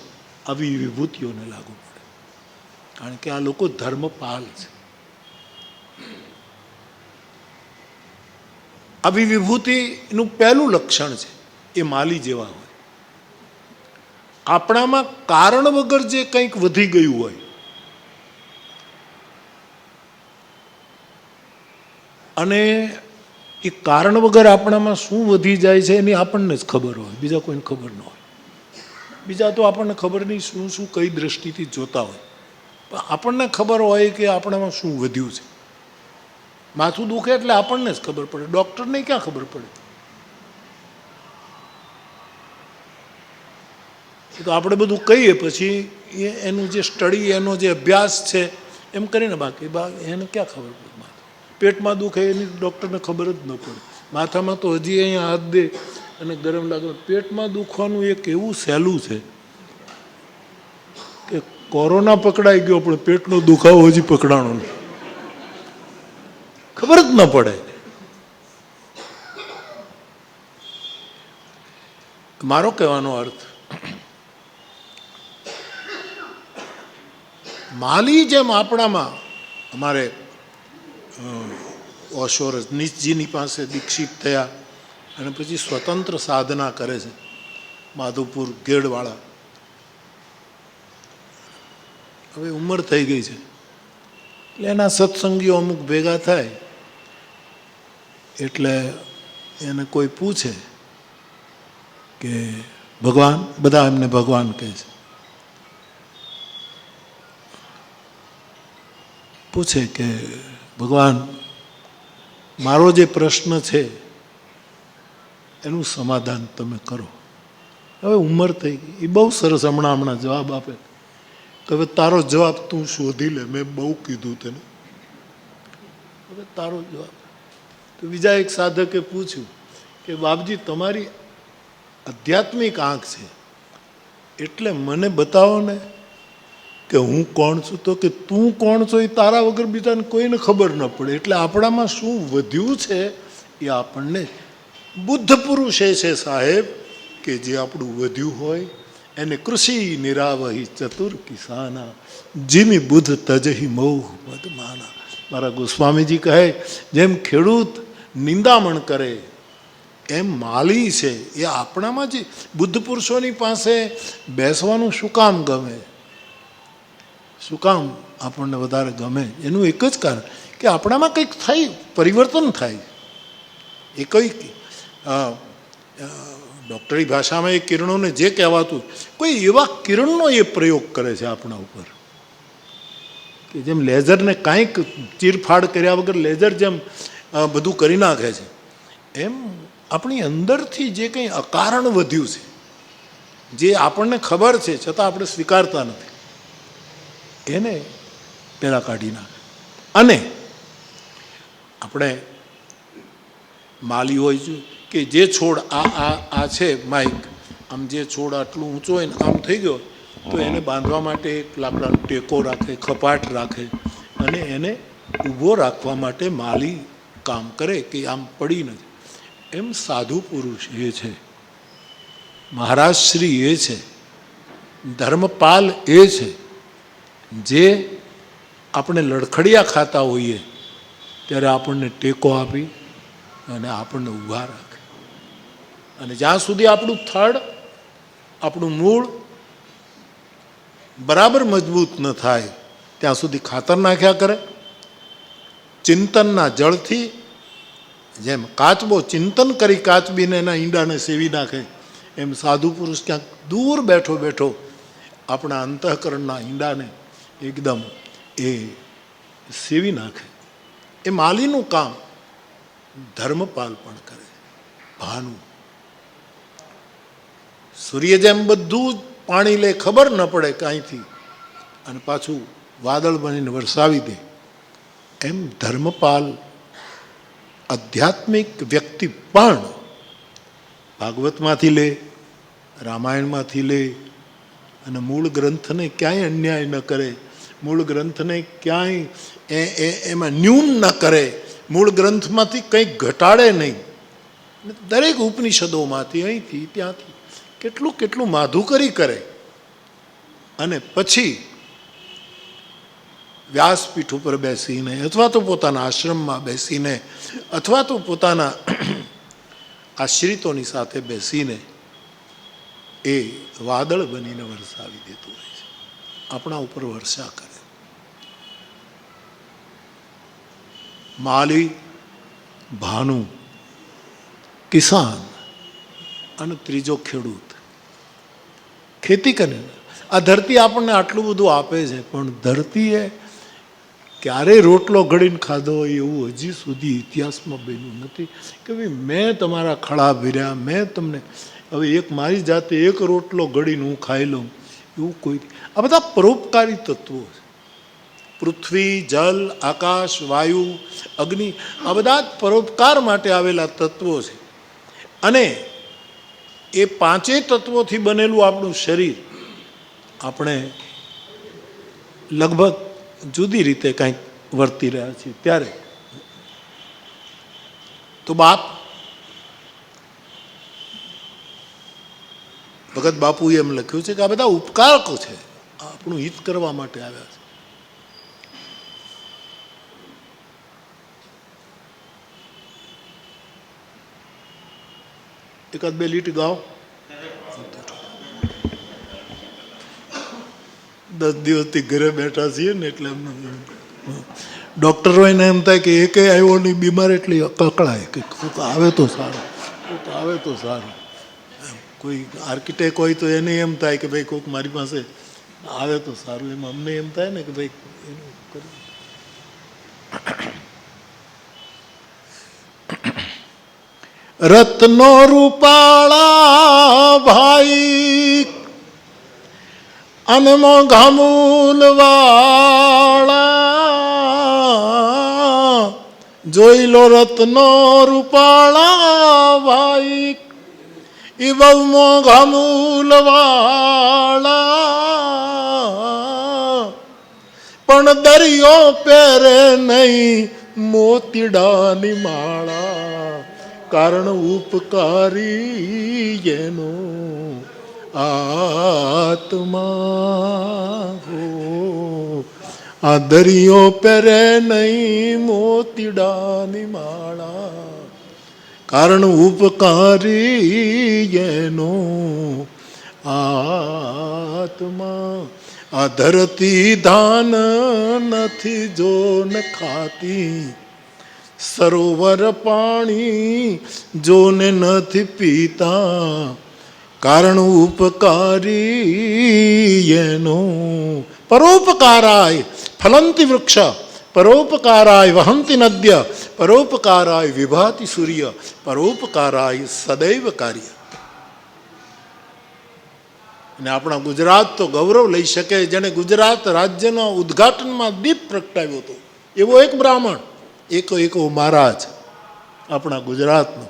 Speaker 1: આવી વિભૂતિઓને લાગુ પડે, કારણ કે આ લોકો ધર્મપાલ છે. આવી વિભૂતિનું પહેલું લક્ષણ છે એ માલી જેવા હોય. આપણામાં કારણ વગર જે કંઈક વધી ગયું હોય અને એ કારણ વગર આપણામાં શું વધી જાય છે એની આપણને જ ખબર હોય, બીજા કોઈને ખબર ન હોય. બીજા તો આપણને ખબર નહીં શું શું કઈ દ્રષ્ટિથી જોતા હોય, પણ આપણને ખબર હોય કે આપણામાં શું વધ્યું છે. માથું દુખે એટલે આપણને જ ખબર પડે, ડૉક્ટરને ક્યાં ખબર પડે? તો આપણે બધું કહીએ પછી એનું જે સ્ટડી, એનો જે અભ્યાસ છે એમ કરીને, બાકી એને ક્યાં ખબર પડે? પેટમાં દુખે એની ડૉક્ટરને ખબર જ ન પડે. માથામાં તો હજી અહીંયા હાથ દે અને ગરમ લાગે. પેટમાં દુખવાનું એક એવું સહેલું છે કે કોરોના પકડાઈ ગયો પણ પેટનો દુખાવો હજી પકડાણો નહીં, ખબર જ ન પડે. મારો કહેવાનો અર્થ, માલી જેમ આપણામાં, અમારે ઓશો રજનીશજીની પાસે દીક્ષિત થયા અને પછી સ્વતંત્ર સાધના કરે છે, માધુપુર ગેડવાળા. હવે ઉંમર થઈ ગઈ છે એટલે એના સત્સંગીઓ અમુક ભેગા થાય એટલે એને કોઈ પૂછે કે ભગવાન, બધા એમને ભગવાન કહે છે, પૂછે કે ભગવાન મારો જે પ્રશ્ન છે એનું સમાધાન તમે કરો. હવે ઉંમર થઈ ગઈ, એ બહુ સરસ હમણાં જવાબ આપે કે હવે તારો જવાબ તું શોધી લે, મેં બહુ કીધું તને, હવે તારો જવાબ. તો બીજા એક સાધકે પૂછ્યું કે બાપજી તમારી આધ્યાત્મિક આંખ છે એટલે મને બતાવો ને કે હું કોણ છું. તો કે તું કોણ છો એ તારા વગર બીજાને કોઈને ખબર ન પડે. એટલે આપણામાં શું વધ્યું છે એ આપણને. બુદ્ધ પુરુષ એ છે સાહેબ કે જે આપણું વધ્યું હોય એને કૃષિ નિરાવહી ચતુર કિસાના, જીમી બુદ્ધ તજહી મોહ મદમાના. મારા ગોસ્વામીજી કહે જેમ ખેડૂત નિંદામણ કરે એમ માલી છે એ આપણામાં જે બુદ્ધ પુરુષોની પાસે બેસવાનું શું કામ ગમે, શું કામ આપણને વધારે ગમે? એનું એક જ કારણ કે આપણામાં કંઈક થાય, પરિવર્તન થાય. એ કંઈક ડૉક્ટરી ભાષામાં એ કિરણોને જે કહેવાતું, કોઈ એવા કિરણનો એ પ્રયોગ કરે છે આપણા ઉપર કે જેમ લેઝરને કાંઈક ચીરફાડ કર્યા વગર લેઝર જેમ બધું કરી નાખે છે, એમ આપણી અંદરથી જે કંઈ અકારણ વધ્યું છે, જે આપણને ખબર છે છતાં આપણે સ્વીકારતા નથી, એને પહેલાં કાઢી નાખે. અને આપણે માલી હોય છે કે જે છોડ આ છે માઇક, આમ જે છોડ આટલું ઊંચો હોય ને આમ થઈ ગયો તો એને બાંધવા માટે એક લાકડાનો ટેકો રાખે, ખપાટ રાખે અને એને ઊભો રાખવા માટે માલી કામ કરે કે આમ પડી નથી. એમ સાધુ પુરુષ એ છે, મહારાજ શ્રી એ છે, ધર્મપાલ એ છે જે આપણે લડખડિયા ખાતા હોઈએ ત્યારે આપણને ટેકો આપી અને આપણને ઊભા રાખે. અને જ્યાં સુધી આપણું થડ, આપણું મૂળ બરાબર મજબૂત ન થાય ત્યાં સુધી ખાતર નાખ્યા કરે. ચિંતનના જળથી જેમ કાચબો ચિંતન કરી કાચબીને એના ઈંડાને સેવી નાખે, એમ સાધુ પુરુષ ક્યાંક દૂર બેઠો બેઠો આપણા અંતઃકરણના ઈંડાને એકદમ એ સેવી નાખે. એ માલીનું કામ ધર્મપાલ પણ કરે. ભાનુ સૂર્ય જેમ બધું પાણી લે, ખબર ન પડે કાંઈથી, અને પાછું વાદળ બનીને વરસાવી દે, એમ ધર્મપાલ આધ્યાત્મિક વ્યક્તિ પણ ભાગવતમાંથી લે, રામાયણમાંથી લે, અને મૂળ ગ્રંથને ક્યાંય અન્યાય ન કરે, મૂળ ગ્રંથને ક્યાંય એમાં ન્યૂન ન કરે, મૂળ ગ્રંથમાંથી કંઈક ઘટાડે નહીં. દરેક ઉપનિષદોમાંથી અહીંથી ત્યાંથી કેટલું કેટલું માધુકરી કરે, અને પછી વ્યાસપીઠ ઉપર બેસીને અથવા તો પોતાના આશ્રમમાં બેસીને અથવા તો પોતાના આશ્રિતોની સાથે બેસીને એ વાદળ બનીને વરસાવી દેતું હોય છે, આપણા ઉપર વર્ષા કરે. માલી, ભાનુ, કિસાન અને ત્રીજો ખેડૂત. ખેતી કરે. આ ધરતી આપણને આટલું બધું આપે છે, પણ ધરતીએ ક્યારેય રોટલો ઘડીને ખાધો હોય એવું હજી સુધી ઇતિહાસમાં બન્યું નથી કે ભાઈ મેં તમારા ખળા ભર્યા, મેં તમને હવે એક મારી જાતે એક રોટલો ઘડીને હું ખાઈ લઉં, એવું કોઈ. આ બધા પરોપકારી તત્વો છે. પૃથ્વી, જલ, આકાશ, વાયુ, અગ્નિ, આ બધા જ પરોપકાર માટે આવેલા તત્વો છે. અને એ પાંચેય તત્વોથી બનેલું આપણું શરીર આપણે લગભગ જુદી રીતે કંઈક વર્તી રહ્યા છીએ. ત્યારે તો બાપ ભગત બાપુએ એમ લખ્યું છે કે આ બધા ઉપકારકો છે, આપણું હિત કરવા માટે આવ્યા છે. એકાદ બે લીટી ગાઓ. 10 દિવસથી ઘરે બેઠા છીએ ને એટલે ડૉક્ટરો એને એમ થાય કે એકે આવ્યો નહીં, બીમાર એટલી કકળાય કે આવે તો સારું, આવે તો સારું. કોઈ આર્કિટેક્ટ હોય તો એને એમ થાય કે ભાઈ કોઈક મારી પાસે આવે તો સારું. એમ અમને એમ થાય ને કે ભાઈ એનું કરી. રત્નો રૂપાળા ભાઈ અને મોંઘા મૂલવાળા, જોઈ લો રત્નો રૂપાળા ભાઈ એ બહુ મોંઘા મૂલવાળા, પણ દરિયો પહેરે નહીં મોતીડાની માળા, કારણ ઉપકારી એનો આત્મા હો. આ દરિયો પહેરે નહીં મોતીડાની માળા, કારણ ઉપકારી એનો આત્મા. આ ધરતી ધાન નથી જો ન ખાતી, સરોવર પાણી જોને નથી પીતા, કારણ ઉપકારી એનો. પરોપકારાય ફલંતિ વૃક્ષ, પરોપકારાય વહંતિ નદ્ય, પરોપકારાય વિભાતિ સૂર્ય, પરોપકારાય સદૈવ કાર્ય. અને આપણા ગુજરાત તો ગૌરવ લઈ શકે, જેને ગુજરાત રાજ્યના ઉદ્ઘાટનમાં દીપ પ્રગટાવ્યો હતો એવો એક બ્રાહ્મણ, એકો મહારાજ આપણા ગુજરાતનો,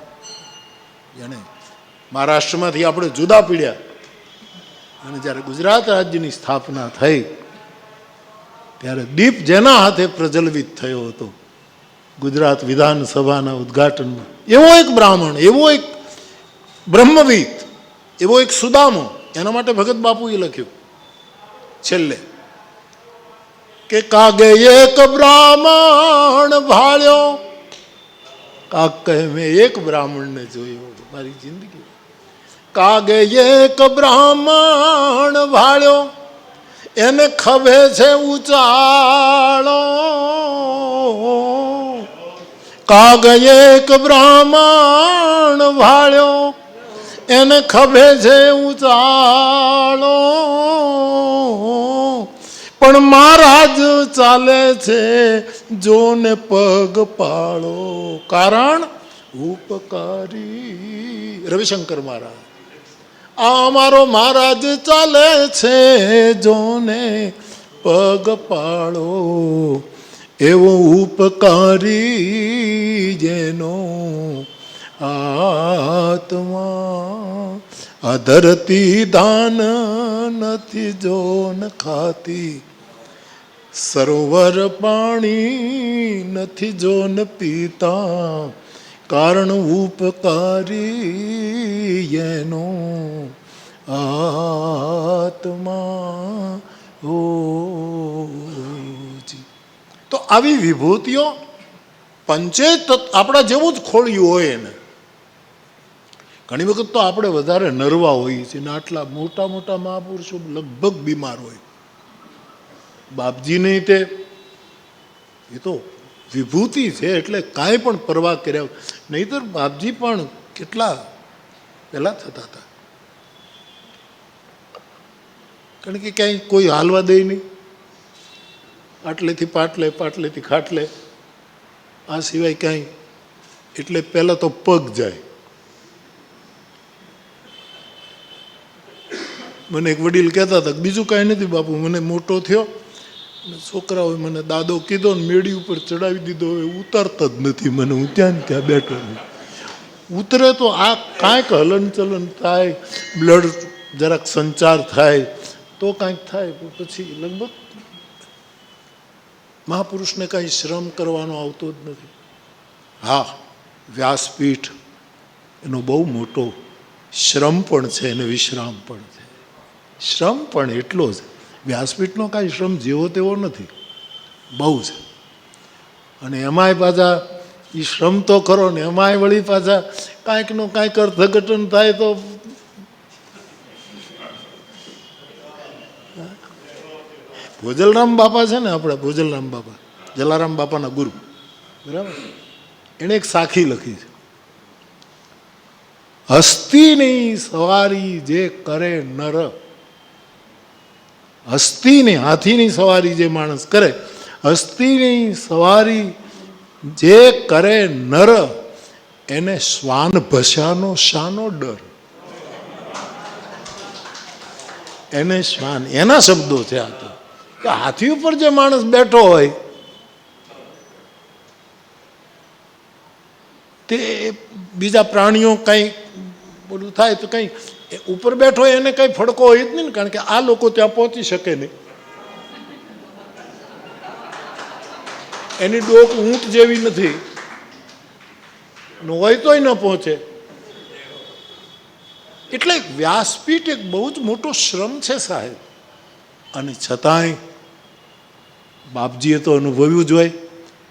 Speaker 1: જેને મહારાષ્ટ્રમાંથી આપણે જુદા પીડ્યા અને જ્યારે ગુજરાત રાજ્યની સ્થાપના થઈ ત્યારે દીપ જેના હાથે પ્રજ્વલિત થયો હતો ગુજરાત વિધાનસભાના ઉદ્ઘાટનમાં, એવો એક બ્રાહ્મણ, એવો એક બ્રહ્મવિદ, એવો એક સુદામો. એના માટે ભગત બાપુએ લખ્યું છેલ્લે કે કાગે એક બ્રાહ્મણ ભાળ્યો. કાગ કહે મેં એક બ્રાહ્મણને જોયો મારી જિંદગી. કાગે એક બ્રાહ્મણ ભાળ્યો, એને ખભે છે ઉચાળો. કાગ એક બ્રાહ્મણ ભાળ્યો, એને ખભે છે ઉચાળો. પણ મહારાજ ચાલે છે જોને પગ પાળો, કારણ ઉપકારી. રવિશંકર મહારાજ, આ અમારો મહારાજ ચાલે છે જોને પગ પાળો, એવો ઉપકારી જેનો આત્મા. આ ધરતી ધાન નથી જો ન ખાતી, સરોવર પાણી નથી જો ન પીતા, કારણ ઉપકારી એનો આત્મા. તો આવી વિભૂતિઓ પંચે આપણા જેવું જ ખોળ્યું હોય ને. ઘણી વખત તો આપણે વધારે નરવા હોઈએ છીએ ને આટલા મોટા મોટા મહાપુરુષો લગભગ બીમાર હોય. બાપજીને તે એ તો વિભૂતિ છે એટલે કાંઈ પણ પરવા કર્યા, નહીંતર બાપજી પણ કેટલા પહેલા થતા હતા. કારણ કે ક્યાંય કોઈ હાલવા દે નહીં, આટલેથી પાટલે પાટલેથી ખાટલે, આ સિવાય કાંઈ. એટલે પહેલાં તો પગ જાય. મને એક વડીલ કહેતા હતા બીજું કાંઈ નથી બાપુ, મને મોટો થયો છોકરાઓએ મને દાદો કીધો ને મેળી ઉપર ચડાવી દીધો, એ ઉતારતા જ નથી મને, હું ત્યાં ને ત્યાં બેઠો. ઉતરે તો આ કાંઈક હલનચલન થાય, બ્લડ જરાક સંચાર થાય તો કાંઈક થાય, પછી લગભગ મહાપુરુષને કાંઈ શ્રમ કરવાનો આવતો જ નથી. હા, વ્યાસપીઠ એનો બહુ મોટો શ્રમ પણ છે અને વિશ્રામ પણ છે. શ્રમ પણ એટલો જ, વ્યાસપીઠનો કાંઈ શ્રમ જેવો તેવો નથી, બહુ છે. અને એમાંય પાછા એ શ્રમ તો ખરો ને એમાંય વળી પાછા કાંઈકનું કાંઈક અર્થઘટન થાય તો ભોજલરામ બાપા છે ને, આપણા ભોજલરામ બાપા, જલારામ બાપાના ગુરુ, બરાબર, એણે એક સાખી લખી છે, હસ્તીની સવારી જે કરે નર. હસ્તીની, હાથીની સવારી જે માણસ કરે, હસ્તીની સવારી જે કરે નર, એને શ્વાન ભસ્યાનો શાનો ડર. એને શ્વાન, એના શબ્દો છે આ તો, કે હાથી ઉપર જે માણસ બેઠો હોય તે બીજા પ્રાણીઓ કંઈ બધું થાય તો કંઈ ઉપર બેઠો હોય એને કંઈ ફડકો હોય જ નહીં ને, કારણ કે આ લોકો ત્યાં પહોંચી શકે નહીં. એની ડોક ઊંટ જેવી નથી, હોય તોય ન પહોંચે. એટલે વ્યાસપીઠ એક બહુ જ મોટો શ્રમ છે સાહેબ. અને છતાંય બાપજીએ તો અનુભવ્યું જ હોય.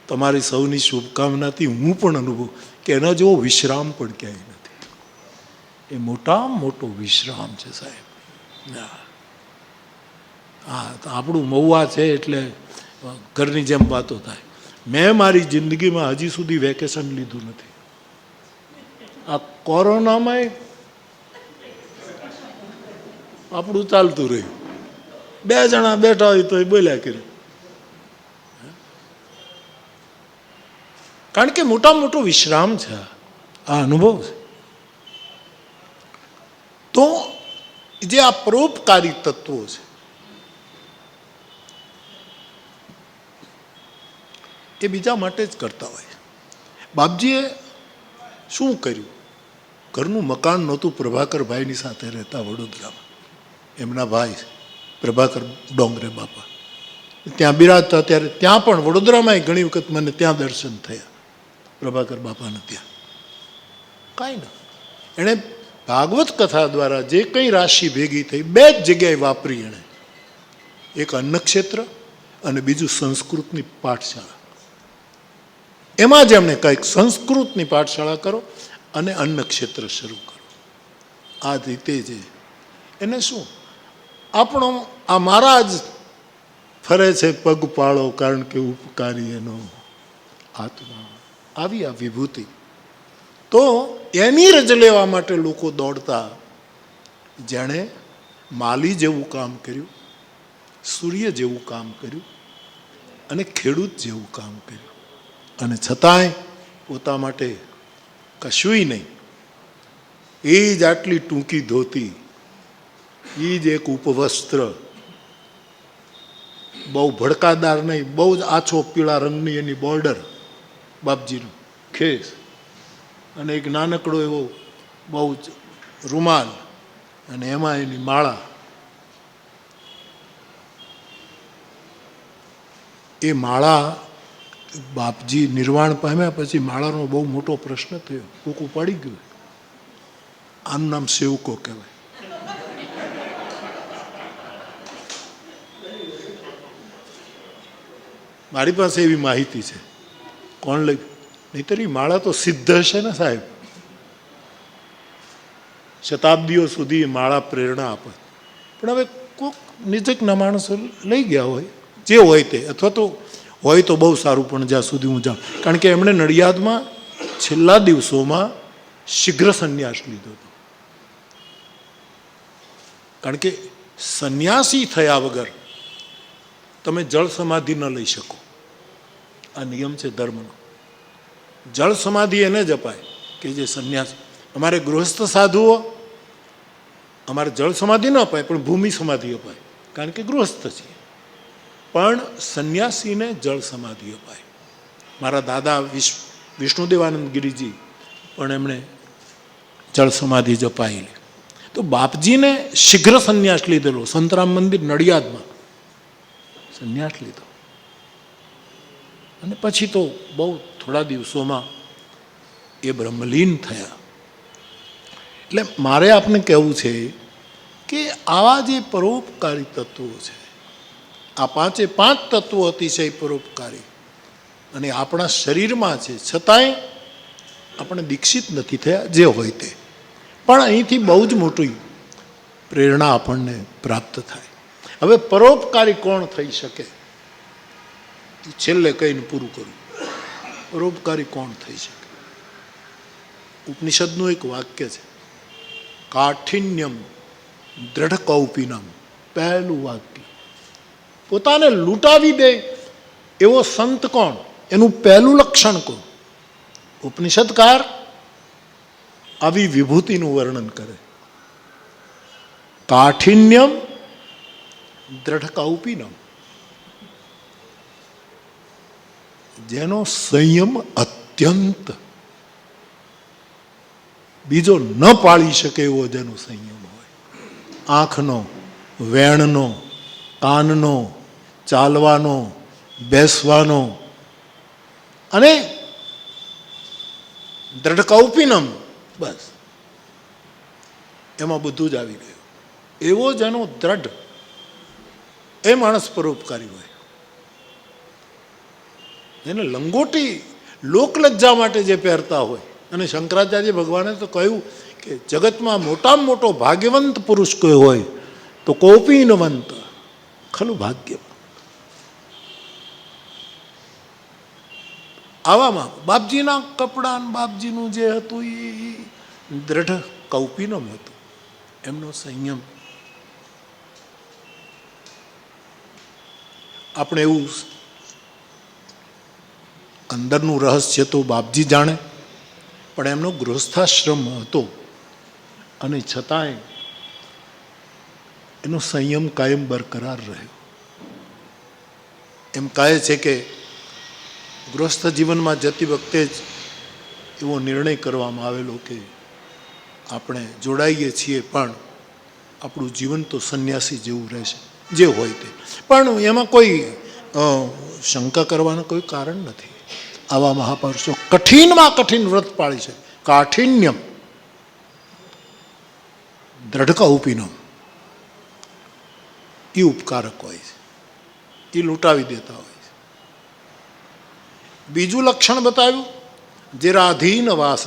Speaker 1: તમારી સૌની શુભકામનાથી હું પણ અનુભવ કે એના જેવો વિશ્રામ પણ ક્યાંય નથી. એ મોટામાં મોટો વિશ્રામ છે સાહેબ. હા, તો આપણું મહુવા છે એટલે ઘરની જેમ વાતો થાય. મેં મારી જિંદગીમાં હજી સુધી વેકેશન લીધું નથી. આ કોરોનામાંય આપણું ચાલતું રહ્યું, 2 જણા બેઠા હોય તો એ બોલ્યા કરે. કારણ કે મોટામાં મોટો વિશ્રામ છે, આ અનુભવ છે. તો જે આ પરોપકારી તત્વો છે એ બીજા માટે જ કરતા હોય. બાપજીએ શું કર્યું? ઘરનું મકાન નહોતું, પ્રભાકરભાઈની સાથે રહેતા વડોદરામાં. એમના ભાઈ પ્રભાકર ડોંગરે બાપા ત્યાં બિરાજતા, ત્યારે ત્યાં પણ વડોદરામાં ઘણી વખત મને ત્યાં દર્શન થયા પ્રભાકર બાપાને. ત્યાં કાંઈ ના, એણે ભાગવત કથા દ્વારા જે કંઈ રાશિ ભેગી થઈ 2 જ જગ્યાએ વાપરી એણે. એક અન્નક્ષેત્ર અને બીજું સંસ્કૃતની પાઠશાળા. એમાં જ એમણે કંઈક સંસ્કૃતની પાઠશાળા કરો અને અન્નક્ષેત્ર શરૂ કરો. આ રીતે જ એને શું આપણો આ મહારાજ ફરે છે પગ પાળો, કારણ કે ઉપકારી એનો આત્મા. આવી આ વિભૂતિ તો એની રજ લેવા માટે લોકો દોડતા. જેણે માલી જેવું કામ કર્યું, સૂર્ય જેવું કામ કર્યું અને ખેડૂત જેવું કામ કર્યું, અને છતાંય પોતા માટે કશુંય નહીં. એ જ આટલી ટૂંકી ધોતી, એ જ એક ઉપવસ્ત્ર, બહુ ભડકાદાર નહીં, બહુ જ આછો પીળા રંગની એની બોર્ડર, બાપજીનું ખેસ, અને એક નાનકડો એવો બહુ જ રૂમાલ, અને એમાં એની માળા. એ માળા બાપજી નિર્વાણ પામ્યા પછી માળાનો બહુ મોટો પ્રશ્ન થયો, કોક ઉપાડી ગયું. આનું નામ સેવકો કહેવાય. મારી પાસે એવી માહિતી છે. કોણ લઈ? નહીતર એ માળા તો સિદ્ધ હશે ને સાહેબ. શતાબ્દીઓ સુધી એ માળા પ્રેરણા આપે. પણ હવે કોક નિજકના માણસો લઈ ગયા હોય, જે હોય તે, અથવા તો હોય તો બહુ સારું, પણ જ્યાં સુધી હું જાઉં. કારણ કે એમણે નડિયાદમાં છેલ્લા દિવસોમાં શીઘ્ર સંન્યાસ લીધો હતો. કારણ કે સંન્યાસી થયા વગર તમે જળ સમાધિ ન લઈ શકો. આ નિયમ છે ધર્મનો. જળ સમાધિ એને જ અપાય કે જે સંન્યાસ. અમારે ગૃહસ્થ સાધુઓ, અમારે જળ સમાધિ ન અપાય, પણ ભૂમિ સમાધિ અપાય, કારણ કે ગૃહસ્થ છીએ. પણ સંન્યાસીને જળ સમાધિ અપાય. મારા દાદા વિષ્ણુદેવાનંદ ગિરિજી પણ એમણે જળ સમાધિ જ અપાયેલી. તો બાપજીને શીઘ્ર સંન્યાસ લીધેલો, સંતરામ મંદિર નડિયાદમાં સંન્યાસ લીધો, અને પછી તો બહુ થોડા દિવસોમાં એ બ્રહ્મલીન થયા. એટલે મારે આપને કહેવું છે કે આવા જે પરોપકારી તત્વો છે, આ પાંચે પાંચ તત્વો અતિશય પરોપકારી, અને આપણા શરીરમાં છે, છતાંય આપણે દીક્ષિત નથી થયા, જે હોય તે. પણ અહીંથી બહુ જ મોટી પ્રેરણા આપણને પ્રાપ્ત થાય. હવે પરોપકારી કોણ થઈ શકે? છેલ્લે કહીને પૂરું કરું. પરોપકારી કોણ થઈ શકે? ઉપનિષદનું એક વાક્ય છે, કાઠિન્યમ દ્રઢ કૌપિનમ. પહેલું વાક્ય. પોતાને લૂંટાવી દે એવો સંત કોણ? એનું પહેલું લક્ષણ કોણ? ઉપનિષદકાર આવી વિભૂતિનું વર્ણન કરે. કાઠિન્યમ દ્રઢ કૌપિનમ. જેનો સંયમ અત્યંત, બીજો ન પાળી શકે એવો જેનો સંયમ હોય. આંખનો, વેણનો, કાનનો, ચાલવાનો, બેસવાનો, અને દ્રઢ કૌપિનમ, બસ એમાં બધું જ આવી ગયું. એવો જેનો દ્રઢ, એ માણસ પરોપકારી હોય. એને લંગોટી લોકલજ્જા માટે જે પહેરતા હોય, અને શંકરાચાર્ય ભગવાને તો કહ્યું કે જગતમાં મોટામાં મોટો ભાગ્યવંત પુરુષ કોઈ હોય તો કૌપિનવંત, ખલું ભાગ્ય. આવામાં બાપજીના કપડાં, બાપજીનું જે હતું એ દ્રઢ કૌપિનમ હતું, એમનો સંયમ. આપણે એવું અંદરનું રહસ્ય તો બાપજી જાણે, પણ એમનો ગૃહસ્થાશ્રમ હતો, અને છતાંય એનો સંયમ કાયમ બરકરાર રહ્યો. એમ કહે છે કે ગૃહસ્થ જીવનમાં જતી વખતે જ એવો નિર્ણય કરવામાં આવેલો કે આપણે જોડાઈએ છીએ, પણ આપણું જીવન તો સંન્યાસી જેવું રહેશે, જે હોય તે. પણ એમાં કોઈ શંકા કરવાનું કોઈ કારણ નથી. આવા મહાપુરુષો કઠિનમાં કઠિન વ્રત પાળી છે. કાઠિન્યમ દ્રઢ કૌપિનમ, એ ઉપકારક હોય છે, એ લૂંટાવી દેતા હોય છે. બીજું લક્ષણ બતાવ્યું, જેરાધીન વાસ.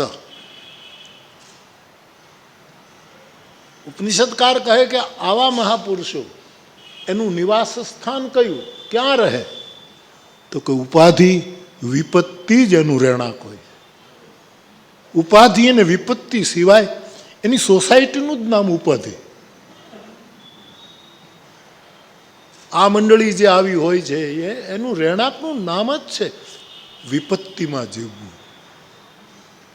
Speaker 1: ઉપનિષદકાર કહે કે આવા મહાપુરુષો એનું નિવાસ સ્થાન કયું, ક્યાં રહે? તો કે ઉપાધિ વિપત્તિ જ એનું રહેણાંક હોય. ઉપાધિ અને વિપત્તિ સિવાય એની સોસાયટીનું જ નામ ઉપાધિ. આ મંડળી જે આવી હોય છે એનું રહેણાંકનું નામ જ છે વિપત્તિમાં જીવવું.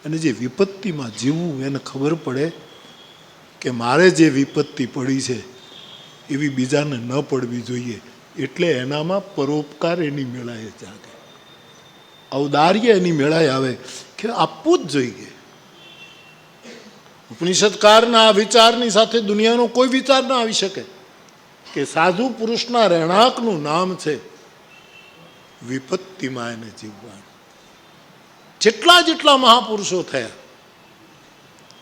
Speaker 1: અને જે વિપત્તિમાં જીવવું એને ખબર પડે કે મારે જે વિપત્તિ પડી છે એવી બીજાને ન પડવી જોઈએ, એટલે એનામાં પરોપકાર એની મેળાએ જાગે, ઔદાર્ય એની મેળાએ આવે કે આપવું જ જોઈએ. ઉપનિષદકારના આ વિચારની સાથે દુનિયાનો કોઈ વિચાર ના આવી શકે કે સાધુ પુરુષના રહેણાંકનું નામ છે વિપત્તિમાં એને જીવવાનું. જેટલા મહાપુરુષો થયા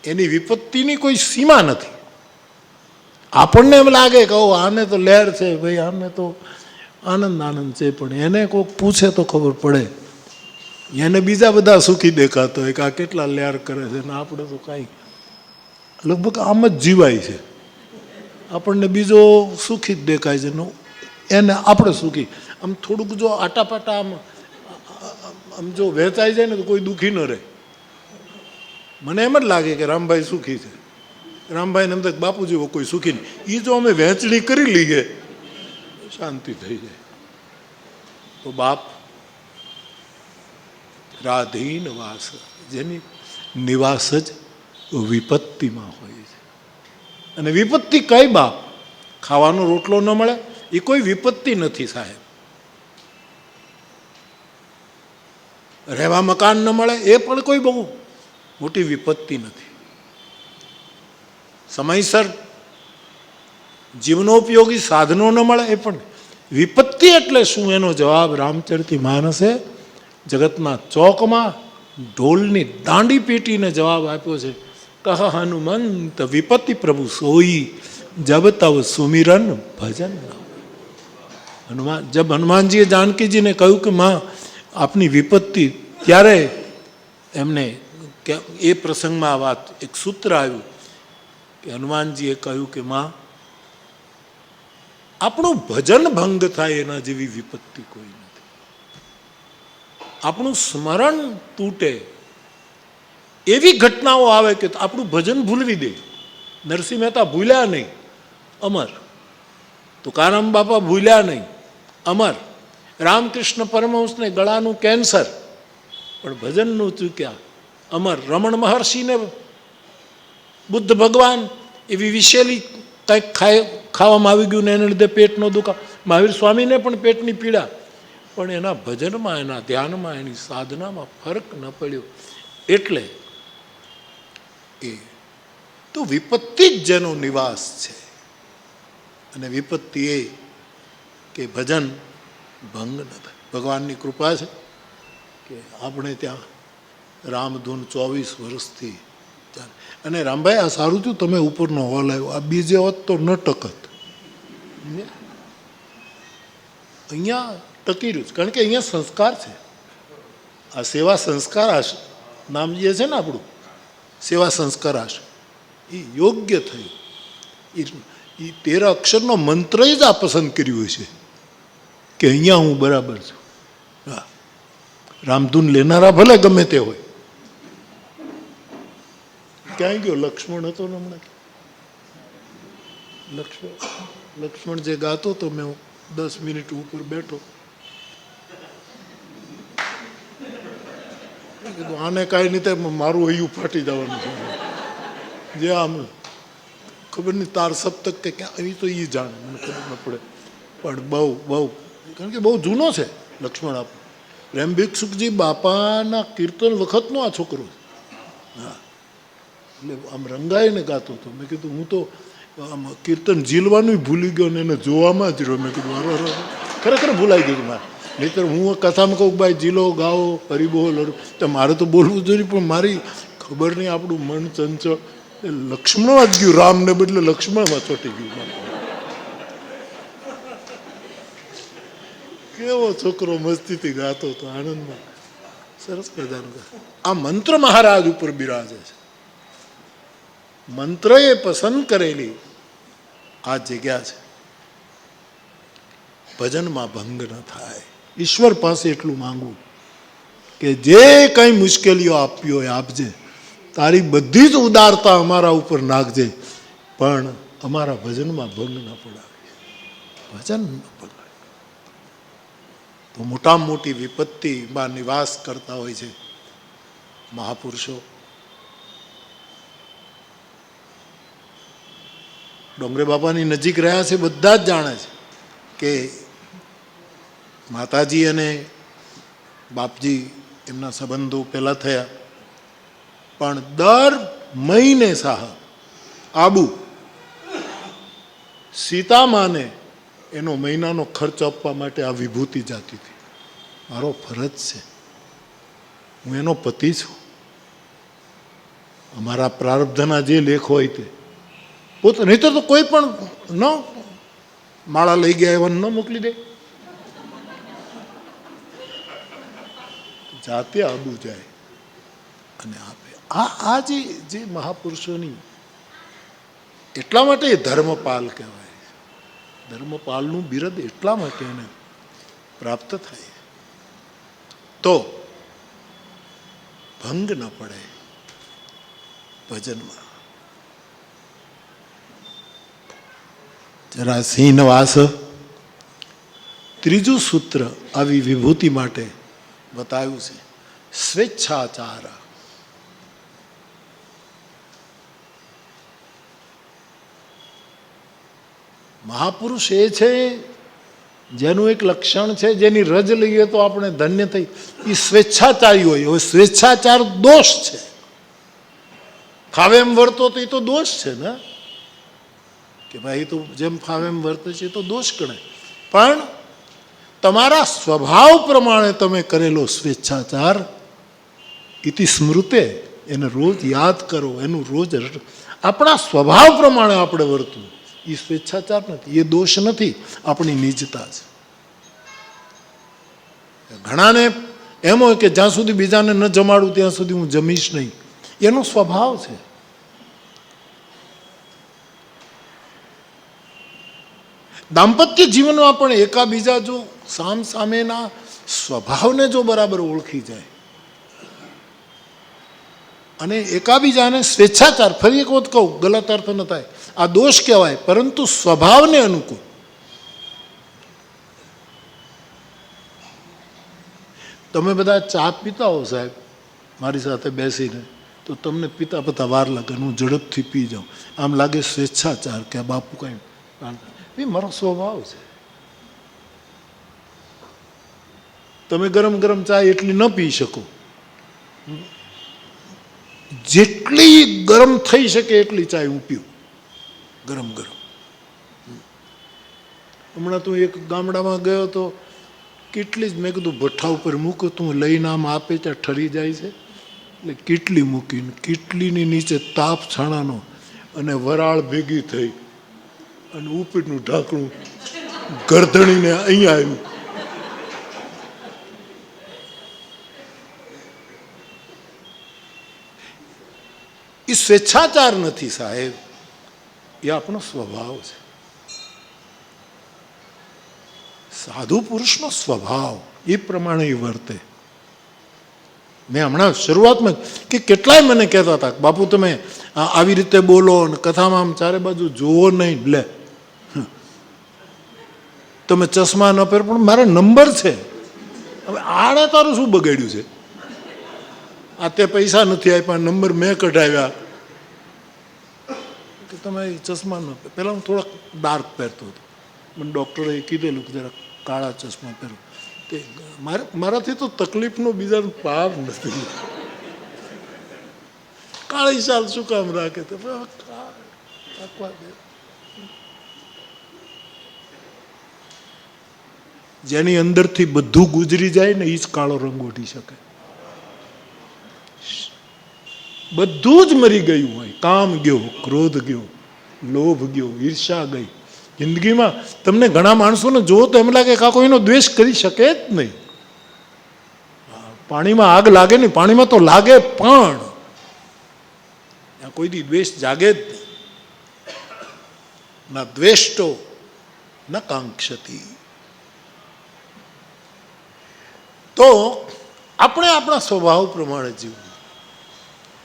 Speaker 1: એની વિપત્તિની કોઈ સીમા નથી. આપણને એમ લાગે કે આને તો લહેર છે ભાઈ, આને તો આનંદ છે, પણ એને કોઈક પૂછે તો ખબર પડે, એને બીજા બધા સુખી દેખાતો હોય કે આ કેટલા લહેર કરે છે, ને આપણે તો કાંઈ લગભગ આમ જ જીવાય છે. આપણને બીજો સુખી જ દેખાય છે ને એને આપણે સુખી. આમ થોડુંક જો આટાપાટા આમ જો વહેંચાઈ જાય ને તો કોઈ દુઃખી ન રહે. મને એમ જ લાગે કે રામભાઈ સુખી છે, રામભાઈને એમ થાય બાપુજી કોઈ સુખી નહીં. એ જો અમે વહેંચણી કરી લઈએ શાંતિ થઈ જાય. તો બાપ રાધીન વાસ, જેની નિવાસ જ વિપત્તિમાં હોય છે. અને વિપત્તિ કઈ બાપ? ખાવાનો રોટલો ન મળે એ કોઈ વિપત્તિ નથી સાહેબ. રહેવા મકાન ન મળે એ પણ કોઈ બહુ મોટી વિપત્તિ નથી. સમયસર જીવનોપયોગી સાધનો ન મળે એ પણ વિપત્તિ એટલે શું? એનો જવાબ રામચરિતમાનસે જગતના ચોકમાં ઢોલની દાંડી પીટીને જવાબ આપ્યો છે. કહ હનુમંત વિપત્તિ પ્રભુ સોઈ, જબ તવ સુમિરન ભજન. જબ હનુમાનજીએ જાનકીજીને કહ્યું કે માં આપની વિપત્તિ, ત્યારે એમને એ પ્રસંગમાં આ વાત એક સૂત્ર આવ્યું કે હનુમાનજીએ કહ્યું કે માં આપણું ભજન ભંગ થાય એના જેવી વિપત્તિ કોઈ નથી. આપણું સ્મરણ તૂટે એવી ઘટનાઓ આવે કે આપણું ભજન ભૂલવી દે. નરસિંહ મહેતા ભૂલ્યા નહીં, અમર. તુકારામ બાપા ભૂલ્યા નહીં, અમર. રામકૃષ્ણ પરમહંસને ગળાનું કેન્સર, પણ ભજનનું ચૂક્યા, અમર. રમણ મહર્ષિને બુદ્ધ ભગવાન એવી વિશેલી કંઈક ખાવામાં આવી ગયું ને એને લીધે પેટનો દુખાવો. મહાવીર સ્વામીને પણ પેટની પીડા, પણ એના ભજનમાં, એના ધ્યાનમાં, એની સાધનામાં ફરક ન પડ્યો. એટલે એ તો વિપત્તિ જ જેનો નિવાસ છે. અને વિપત્તિ એ કે ભજન ભંગ ન થાય. ભગવાનની કૃપા છે કે આપણે ત્યાં રામધૂન 24 વર્ષથી ચાલે. અને રામભાઈ આ સારું થયું તમે ઉપરનો હોલ આવ્યો, આ બીજે હોત તો ન ટકત. અહીંયા ટકી રહ્યું છે કારણ કે અહીંયા સંસ્કાર છે. આ સેવા સંસ્કાર આશ્રમ નામ જે છે ને આપણું, સેવા સંસ્કાર આશ્રમ, એ યોગ્ય થયું. એ 13 અક્ષરનો મંત્ર જ આ પસંદ કર્યું છે કે અહીંયા હું બરાબર છું. હા, રામધૂન લેનારા ભલે ગમે તે હોય. ક્યાંય ગયો લક્ષ્મણ હતો ને હમણાં? લક્ષ્મણ જે ગાતો તો મેં 10 મિનિટ ઉપર બેઠો, કીધું આને કાંઈ નહીં થાય, મારું હૈયું ફાટી જવાનું છે. જે આમ ખબર નહીં તાર સપ્તક કે ક્યાં, એ તો એ જાણે, મને ખબર ન પડે. પણ બહુ કારણ કે બહુ જૂનો છે લક્ષ્મણ. આપ પ્રેમ ભિક્ષુકજી બાપાના કીર્તન વખતનો આ છોકરો છે. હા, એટલે આમ રંગાઈને ગાતો હતો. મેં કીધું હું તો આમ કીર્તન ઝીલવાનું ભૂલી ગયો ને એને જોવામાં જ રહ્યો. મેં કીધું ખરેખર ભૂલાઈ ગયું મારે. નહીંતર હું કથામાં કહું ભાઈ ઝીલો ગાઓ હરિબોલ તો મારે તો બોલવું જોઈએ, પણ મારી ખબર નહીં આપણું મન ચંચળ લક્ષ્મણમાં જ ગયું, રામને બદલે લક્ષ્મણમાં ચોંટી ગયું. કેવો છોકરો મસ્તીથી ગાતો હતો, આનંદમાં. સરસ પ્રજાનું. આ મંત્ર મહારાજ ઉપર બિરાજે છે. મંત્ર એ પસંદ કરેલી આ જગ્યા છે. ભજનમાં ભંગ ન થાય. ઈશ્વર પાસે એટલું માંગવું કે જે કંઈ મુશ્કેલીઓ આપી હોય આપજે, તારી બધી જ ઉદારતા અમારા ઉપર નાખજે, પણ અમારા ભજનમાં ભંગ ન પડાવે. ભજન ન બગાડ્યું. તો મોટામાં મોટી વિપત્તિમાં નિવાસ કરતા હોય છે મહાપુરુષો. ડોંગરે બાપાની નજીક રહ્યા છે, બધા જ જાણે છે કે માતાજી અને બાપજી એમના સંબંધો પહેલાં થયા, પણ દર મહિને સાહબ આબુ સીતામાને એનો મહિનાનો ખર્ચ આપવા માટે આ વિભૂતિ જાતી હતી. મારો ફરજ છે, હું એનો પતિ છું. અમારા પ્રારબ્ધના જે લેખ હોય તે પોતે, નહીં તો કોઈ પણ ન માળા લઈ ગયા એવા ન મોકલી દે. જાતે આબુ જાય અને આપે. આ જે મહાપુરુષોની, એટલા માટે એ ધર્મપાલ કહેવાય. ધર્મપાલનું બિરદ એટલા માટે એને પ્રાપ્ત થાય તો ભંગ ન પડે ભજનમાં. જરા સિંહવાસ ત્રીજું સૂત્ર આવી વિભૂતિ માટે બતાવ્યું છે, સ્વેચ્છાચાર. મહાપુરુષ એ છે જેનું એક લક્ષણ છે, જેની રજ લઈએ તો આપણે ધન્ય થઈ, એ સ્વેચ્છાચારી હોય. હવે સ્વેચ્છાચાર દોષ છે. ફાવે એમ વર્તો તો એ તો દોષ છે ને, કે ભાઈ તો જેમ ફાવે એમ વર્તે છે એ તો દોષ ગણાય. પણ તમારા સ્વભાવ પ્રમાણે તમે કરેલો સ્વેચ્છાચાર ઇતિ સ્મૃતે, એને રોજ યાદ કરો, એનું રોજ આપણા સ્વભાવ પ્રમાણે આપણે વર્તવું, એ સ્વેચ્છાચાર નથી, એ દોષ નથી, આપણી નિજતા છે. ઘણાને એમ હોય કે જ્યાં સુધી બીજાને ન જમાડું ત્યાં સુધી હું જમીશ નહીં, એનો સ્વભાવ છે. દાંપત્ય જીવનમાં પણ એકાબીજા જો સામ સામેના સ્વભાવને જો બરાબર ઓળખી જાય અને એકાબીજાને સ્વેચ્છાચાર, ફરી એક વખત કહું, ગલત અર્થ ન થાય, આ દોષ કહેવાય, પરંતુ સ્વભાવને અનુકૂળ. તમે બધા ચા પીતા હો સાહેબ મારી સાથે બેસીને, તો તમને પીતા પીતા વાર લાગે, હું ઝડપથી પી જાઉં, આમ લાગે સ્વેચ્છાચાર કે આ બાપુ કાંઈ, એ મારો સ્વભાવ છે. તમે ગરમ ગરમ ચા એટલી ન પી શકો, જેટલી ગરમ થઈ શકે એટલી ચા હું પીવું, ગરમ ગરમ. હમણાં તો એક ગામડામાં ગયો તો, કેટલી જ મેં કીધું ભઠ્ઠા ઉપર મૂકો, તું લઈને આમ આપે ત્યાં ઠરી જાય છે. એટલે કેટલી મૂકીને કેટલીની નીચે તાપ છાણાનો અને વરાળ ભેગી થઈ અને ઉપરનું ઢાંકણું ગરદણીને અહીંયા આવ્યું. એ સ્વેચ્છાચાર નથી સાહેબ, એ આપણો સ્વભાવ છે. સાધુ પુરુષનો સ્વભાવ એ પ્રમાણે એ વર્તે. મેં હમણાં શરૂઆતમાં કે કેટલાય મને કહેતા હતા, બાપુ તમે આવી રીતે બોલો અને કથામાં આમ ચારે બાજુ જુઓ નહીં, લે તમે ચશ્મા ન પહેરો, પણ મારા નંબર છે. હવે આણે તારું શું બગાડ્યું છે? આ તે પૈસા નથી આપ્યા, નંબર મેં કઢાવ્યા, કે તમે ચશ્મા ન પહેરો. પહેલાં હું થોડાક ડાર્ક પહેરતો હતો, મને ડૉક્ટરે કીધેલું કે જરા કાળા ચશ્મા પહેરો. તે મારાથી તો તકલીફનો બીજાનો પાર નથી. કાળી શાલ શું કામ રાખે? તો જેની અંદરથી બધું ગુજરી જાય ને એ જ કાળો રંગ ઓઢી શકે. બધું જ મરી ગયું હોય, કામ ગયો, ક્રોધ ગયો, લોભ ગયો, ઈર્ષા ગઈ. જિંદગીમાં તમને ઘણા માણસોને જુઓ તો એમ લાગે કે આ કોઈનો દ્વેષ કરી શકે જ નહીં. પાણીમાં આગ લાગે નહીં, પાણીમાં તો લાગે પણ કોઈ દી દ્વેષ જાગે જ નહીં. ના દ્વેષ્ટો ન કાંક્ષતી. તો આપણે આપણા સ્વભાવ પ્રમાણે જીવવું.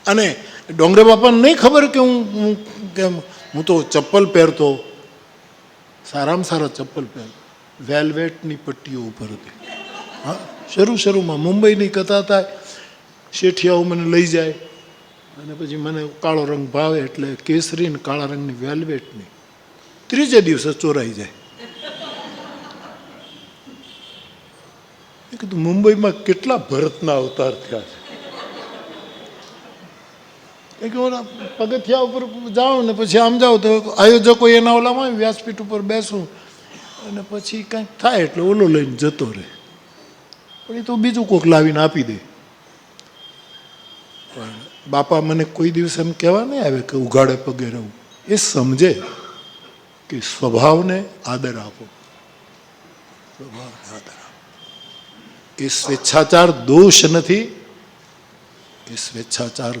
Speaker 1: અને ડોંગરે બાપાને નહીં ખબર કે હું તો ચપ્પલ પહેરતો, સારામાં સારા ચપ્પલ પહેર, વેલ્વેટની પટ્ટીઓ ઉપર હતી. હા, શરૂમાં મુંબઈની કથા થાય, શેઠિયાઓ મને લઈ જાય અને પછી મને કાળો રંગ ભાવે એટલે કેસરી ને કાળા રંગની વેલ્વેટની, ત્રીજે દિવસે ચોરાઈ જાય. એ કીધું મુંબઈમાં કેટલા ભરતના અવતાર થયા છે. કે ઓલા પગથિયા ઉપર જાઓ ને પછી આમ જાઓ તો આયોજકો એના ઓલામાં વ્યાસપીઠ ઉપર બેસું અને પછી કંઈક થાય એટલે ઓલો લઈને જતો રહે, પણ એ તો બીજું કોઈક લાવીને આપી દે. પણ બાપા મને કોઈ દિવસ એમ કહેવા નહીં આવે કે ઉઘાડે પગે રહું. એ સમજે કે સ્વભાવને આદર આપો, સ્વભાવને આદર આપો. એ સ્વેચ્છાચાર દોષ નથી, એ સ્વેચ્છાચાર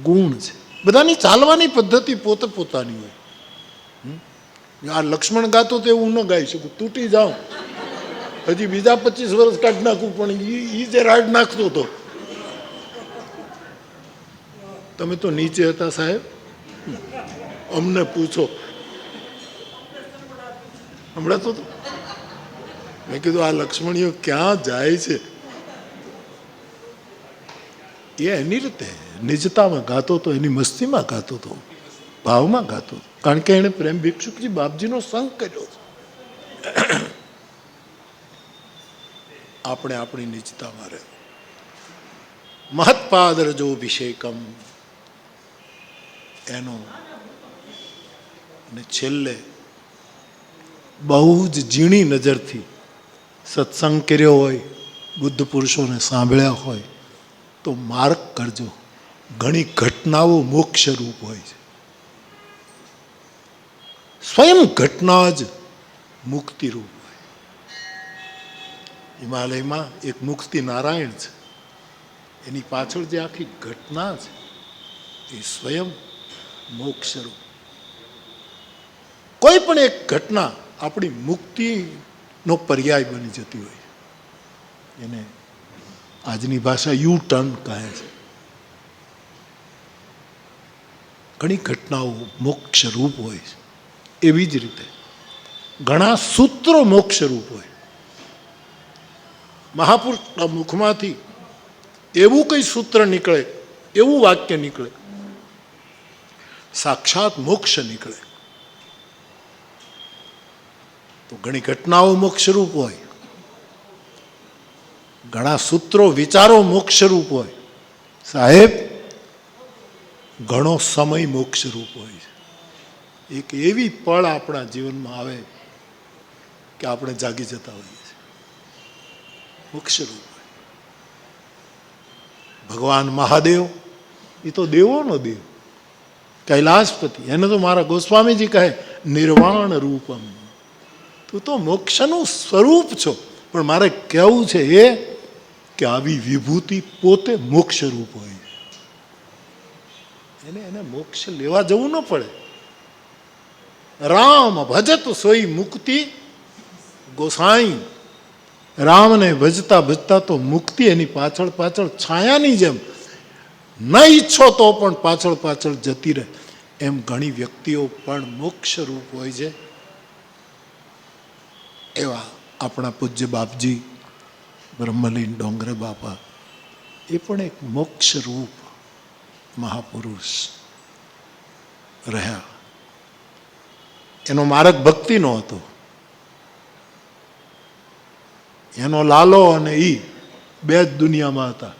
Speaker 1: ગુણ છે. બધાની ચાલવાની પદ્ધતિ પોતે પોતાની હોય. આ લક્ષ્મણ ગાતો તો એવું ન ગાઈ શકું, તૂટી જાઉં હજી બીજા 25 વર્ષ કાઢી નાખું, પણ એ જે રાડ નાખતો હતો. તમે તો નીચે હતા સાહેબ, અમને પૂછો. હમણાં તો મેં કીધું આ લક્ષ્મણીઓ ક્યાં જાય છે. એ એની રીતે નિજતામાં ગાતો હતો, એની મસ્તીમાં ગાતો હતો, ભાવમાં ગાતો હતો, કારણ કે એણે પ્રેમ ભિક્ષુકજી બાપજીનો સંગ કર્યો છે. આપણે આપણી નિજતામાં રહે. મહત્પાદરજો અભિષેકમ એનો, અને છેલ્લે બહુ જ ઝીણી નજરથી સત્સંગ કર્યો હોય, બુદ્ધ પુરુષોને સાંભળ્યા હોય તો માર્ક કરજો, ઘણી ઘટનાઓ મોક્ષરૂપ હોય છે. સ્વયં ઘટના જ મુક્તિરૂપ હોય. હિમાલયમાં એક મુક્તિ નારાયણ છે, એની પાછળ જે આખી ઘટના છે એ સ્વયં મોક્ષરૂપ. કોઈ પણ એક ઘટના આપણી મુક્તિનો પર્યાય બની જતી હોય, એને આજની ભાષા યુ ટર્ન કહે છે. ઘણી ઘટનાઓ મોક્ષરૂપ હોય છે. એવી જ રીતે ઘણા સૂત્રો મોક્ષરૂપ હોય. મહાપુરુષના મુખમાંથી એવું કઈ સૂત્ર નીકળે, એવું વાક્ય નીકળે, સાક્ષાત મોક્ષ નીકળે. તો ઘણી ઘટનાઓ મોક્ષરૂપ હોય, ઘણા સૂત્રો વિચારો મોક્ષરૂપ હોય. સાહેબ, ઘણો સમય મોક્ષરૂપ હોય છે. એક એવી પળ આપણા જીવનમાં આવે કે આપણે જાગી જતા હોઈએ છીએ, મોક્ષરૂપ હોય. ભગવાન મહાદેવ એ તો દેવોનો દેવ, કૈલાસપતિ, એને તો મારા ગોસ્વામીજી કહે નિર્વાણ રૂપમ. તું તો મોક્ષનું સ્વરૂપ છો. પણ મારે કહેવું છે એ કે આવી વિભૂતિ પોતે મોક્ષરૂપ હોય. એને મોક્ષ લેવા જવું ન પડે. રામ ભજત સોઈ મુક્તિ ગોસાઈ. રામને ભજતા ભજતા તો મુક્તિ એની પાછળ પાછળ છાયાની જેમ, ન ઈચ્છો તો પણ પાછળ પાછળ જતી રહે. એમ ઘણી વ્યક્તિઓ પણ મોક્ષરૂપ હોય છે. એવા આપણા પૂજ્ય બાપજી બ્રહ્મલીન ડોંગરે બાપા એ પણ એક મોક્ષરૂપ મહાપુરુષ રહ્યા. એનો માર્ગ ભક્તિનો હતો. એનો લાલો અને ઈ બે જ દુનિયામાં હતા,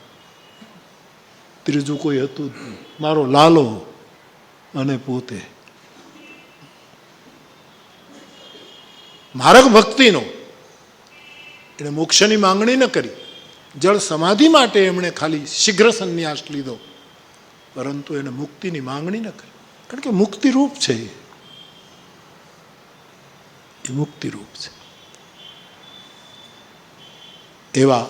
Speaker 1: ત્રીજું કોઈ હતું જ નહીં. મારો લાલો અને પોતે. માર્ગ ભક્તિનો. એણે મોક્ષની માંગણી ન કરી. જળ સમાધિ માટે એમણે ખાલી શીઘ્ર સંન્યાસ લીધો, પરંતુ એને મુક્તિની માંગણી ન કરી. કારણ કે મુક્તિરૂપ છે, એ મુક્તિરૂપ છે. એવા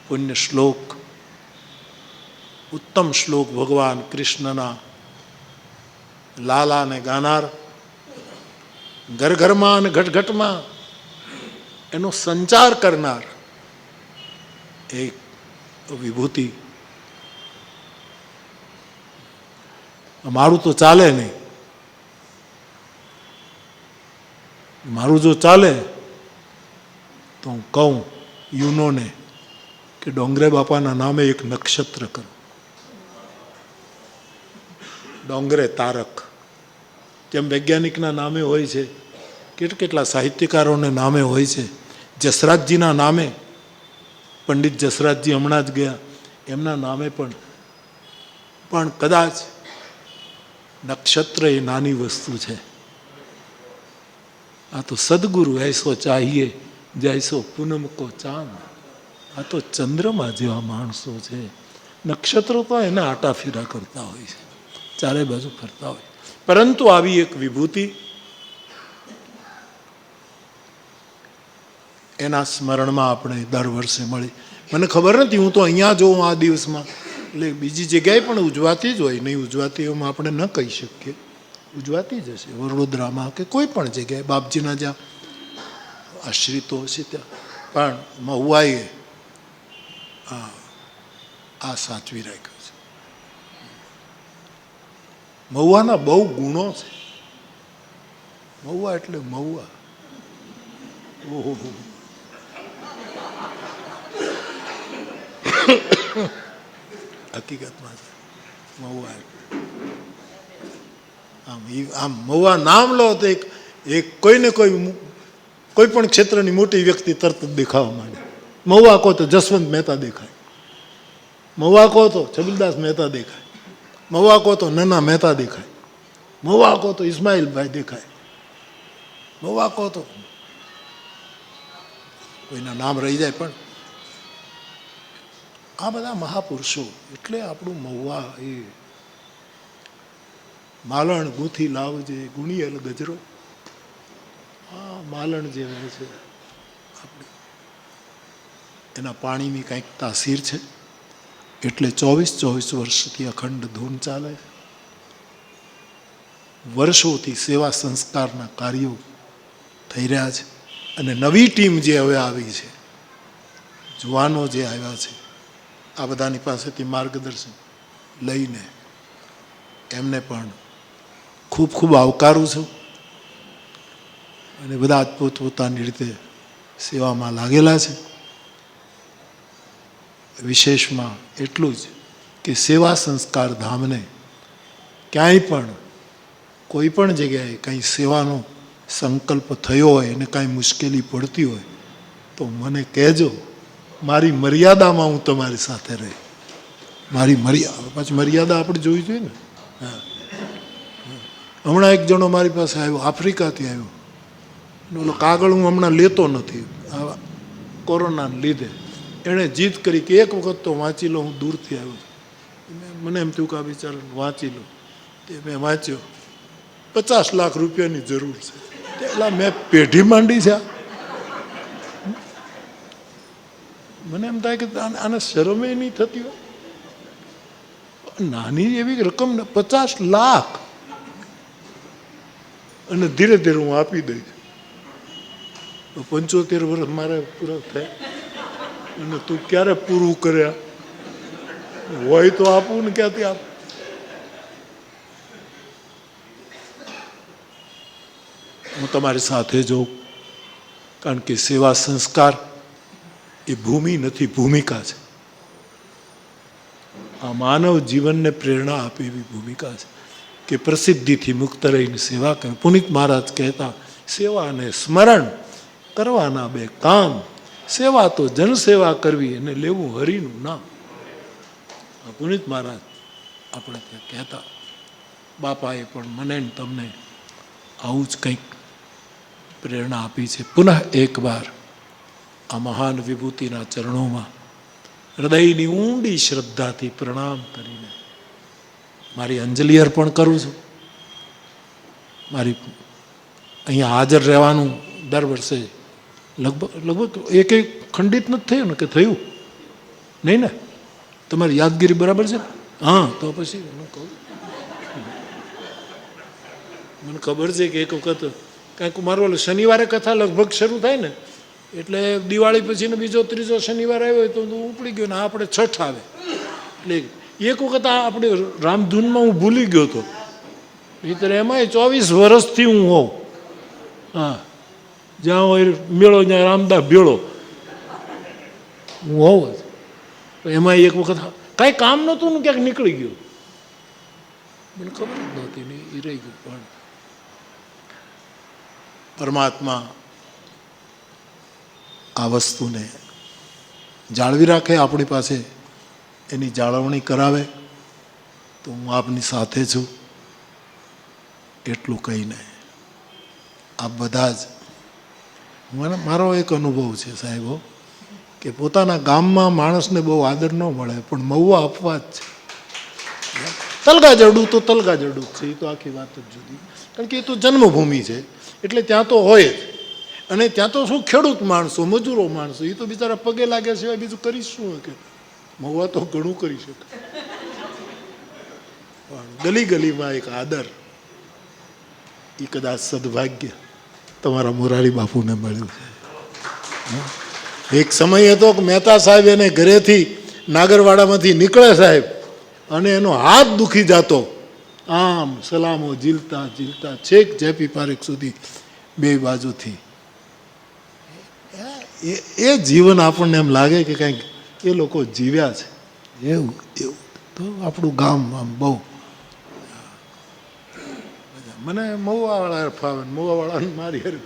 Speaker 1: પુણ્ય શ્લોક, ઉત્તમ શ્લોક ભગવાન કૃષ્ણના લાલાને ગાનાર, ઘર ઘરમાં અને ઘટ ઘટમાં એનો સંચાર કરનાર એક વિભૂતિ. મારું તો ચાલે નહીં, મારું જો ચાલે તો હું કહું યુનોને કે ડોંગરે બાપાના નામે એક નક્ષત્ર કરો. ડોંગરે તારક, જેમ વૈજ્ઞાનિકના નામે હોય છે, કેટલા સાહિત્યકારોને નામે હોય છે. જસરાજજીના નામે, પંડિત જસરાજજી હમણાં જ ગયા, એમના નામે પણ કદાચ નક્ષત્ર એ નાની વસ્તુ છે. આ તો સદગુરુ એસો ચાહીએ જૈસો પૂનમ કો ચાંદ. આ તો ચંદ્રમા જેવા માણસો છે. નક્ષત્રો તો એને આટા ફેરા કરતા હોય છે, ચારે બાજુ ફરતા હોય. પરંતુ આવી એક વિભૂતિ એના સ્મરણમાં આપણે દર વર્ષે મળી. મને ખબર નથી, હું તો અહીંયા જોઉં આ દિવસમાં, એટલે બીજી જગ્યાએ પણ ઉજવાતી જ હોય. નહીં ઉજવાતી એમાં આપણે ન કહી શકીએ, ઉજવાતી જ હશે વડોદરામાં કે કોઈ પણ જગ્યાએ બાપજીના જ્યાં આશ્રિતો હશે ત્યાં. પણ મહુવાએ આ સાચવી રાખ્યું છે. મહુવાના બહુ ગુણો છે. મહુવા એટલે મહુવા. ઓહો, હકીકતમાં મહુવા આમ મહુવા નામ લો તો એક કોઈને કોઈ પણ ક્ષેત્રની મોટી વ્યક્તિ તરત જ દેખાવા માંડે. મહુવા કહો તો જસવંત મહેતા દેખાય, મહુવા કહો તો છબીલદાસ મહેતા દેખાય, મહુવા કહો તો નના મહેતા દેખાય, મહુવા કહો તો ઇસ્માઇલભાઈ દેખાય, મહુવા કહો તો કોઈના નામ રહી જાય. પણ આ બધા મહાપુરુષો એટલે આપણું મહુવા એ માલણ ગૂંથી લાવજે ગુણિયલ ગજરો. આ માલણ જે હોય છે આપણે, એના પાણીની કંઈક તાસીર છે. એટલે 24 વર્ષથી અખંડ ધૂન ચાલે. વર્ષોથી સેવા સંસ્કારના કાર્યો થઈ રહ્યા છે. અને નવી ટીમ જે હવે આવી છે, જુવાનો જે આવ્યા છે, આ બધાની પાસેથી માર્ગદર્શન લઈને એમને પણ ખૂબ ખૂબ આવકારું છું. અને બધા જ પોતપોતાની રીતે સેવામાં લાગેલા છે. વિશેષમાં એટલું જ કે સેવા સંસ્કાર ધામને ક્યાંય પણ કોઈ પણ જગ્યાએ કંઈ સેવાનો સંકલ્પ થયો હોય અને કાંઈ મુશ્કેલી પડતી હોય તો મને કહેજો. મારી મર્યાદામાં હું તમારી સાથે રહી. મારી પાછી મર્યાદા આપણે જોવી જોઈએ ને. હા, હમણાં એક જણો મારી પાસે આવ્યો, આફ્રિકાથી આવ્યો. ઓલો કાગળ હું હમણાં લેતો નથી આ કોરોનાને લીધે. એણે જીદ કરી કે એક વખત તો વાંચી લો, હું દૂરથી આવ્યો છું. મને એમ થયું કે આ બિચારાને વાંચી લો. તે મેં વાંચ્યો. 50 લાખ રૂપિયાની જરૂર છે. એટલા મેં પેઢી માંડી છે. મને એમ થાય કે આને શરમે નહીં થતી હોય. નાની એવી રકમ 50 લાખ, અને ધીરે ધીરે હું આપી દઈશ. 75 વર્ષ મારે પૂરા થાય અને તું ક્યારે પૂરું કર્યા હોય તો આપું ને ક્યાંથી આપું. હું તમારી સાથે જોઉં, કારણ કે સેવા સંસ્કાર એ ભૂમિ નથી, ભૂમિકા છે. આ માનવ જીવનને પ્રેરણા આપે એવી ભૂમિકા છે કે પ્રસિદ્ધિથી મુક્ત રહીને સેવા કરે. પુનિત મહારાજ કહેતા, સેવા અને સ્મરણ કરવાના બે કામ. સેવા તો જનસેવા કરવી અને લેવું હરિનું નામ. આ પુનિત મહારાજ આપણે ત્યાં કહેતા. બાપાએ પણ મને તમને આવું જ કંઈક પ્રેરણા આપી છે. પુનઃ એકવાર આ મહાન વિભૂતિના ચરણોમાં હૃદયની ઊંડી શ્રદ્ધાથી પ્રણામ કરીને મારી અંજલિ અર્પણ કરું છું. મારી અહીંયા હાજર રહેવાનું દર વર્ષે લગભગ એક ખંડિત નથી થયું ને, કે થયું નહીં ને? તમારી યાદગીરી બરાબર છે? હા, તો પછી હું કહું, મને ખબર છે કે એક વખત કાંઈક મારું શનિવારે કથા લગભગ શરૂ થાય ને, એટલે દિવાળી પછીનો બીજો ત્રીજો શનિવાર આવ્યો તો હું ઉપડી ગયો ને આપણે છઠ આવે. એટલે એક વખત આ આપણે રામધૂનમાં હું ભૂલી ગયો હતો. મિત્ર એમાંય 24 વર્ષથી હું હોઉં. હા, જ્યાં હોય મેળો ત્યાં રામદાસ ભેળો, હું હોઉં જ. એમાં એક વખત કાંઈ કામ નહોતું ને ક્યાંક નીકળી ગયું, મને ખબર જ નહોતી ને એ રહી ગયું. પણ પરમાત્મા આ વસ્તુને જાળવી રાખે આપણી પાસે, એની જાળવણી કરાવે. તો હું આપની સાથે છું એટલું કહીને આપ બધા જ, મારો એક અનુભવ છે સાહેબો કે પોતાના ગામમાં માણસને બહુ આદર ન મળે પણ મહુવા આપવા જ છે. તલગા જડું તો તલગા જડું છે, એ તો આખી વાત જ જુદી, કારણ કે એ તો જન્મભૂમિ છે એટલે ત્યાં તો હોય જ. અને ત્યાં તો શું ખેડૂત માણસો, મજૂરો માણસો, એ તો બિચારા પગે લાગ્યા સિવાય બીજું કરી શું કે. મહુવા તો ઘણું કરી શકે, પણ ગલી ગલીમાં એક આદર, એ કદાચ સદભાગ્ય તમારા મોરારી બાપુને મળ્યું છે. એક સમય હતો કે મહેતા સાહેબ એને ઘરેથી નાગરવાડામાંથી નીકળે સાહેબ, અને એનો હાથ દુખી જતો, આમ સલામો ઝીલતા ઝીલતા છેક જેપી પારેખ સુધી બે બાજુથી. એ જીવન આપણને એમ લાગે કે કંઈક એ લોકો જીવ્યા છે એવું એવું. તો આપણું ગામ આમ બહુ મને મહુવાવાળા ફાવે, મહુવાવાળાને મારી હારે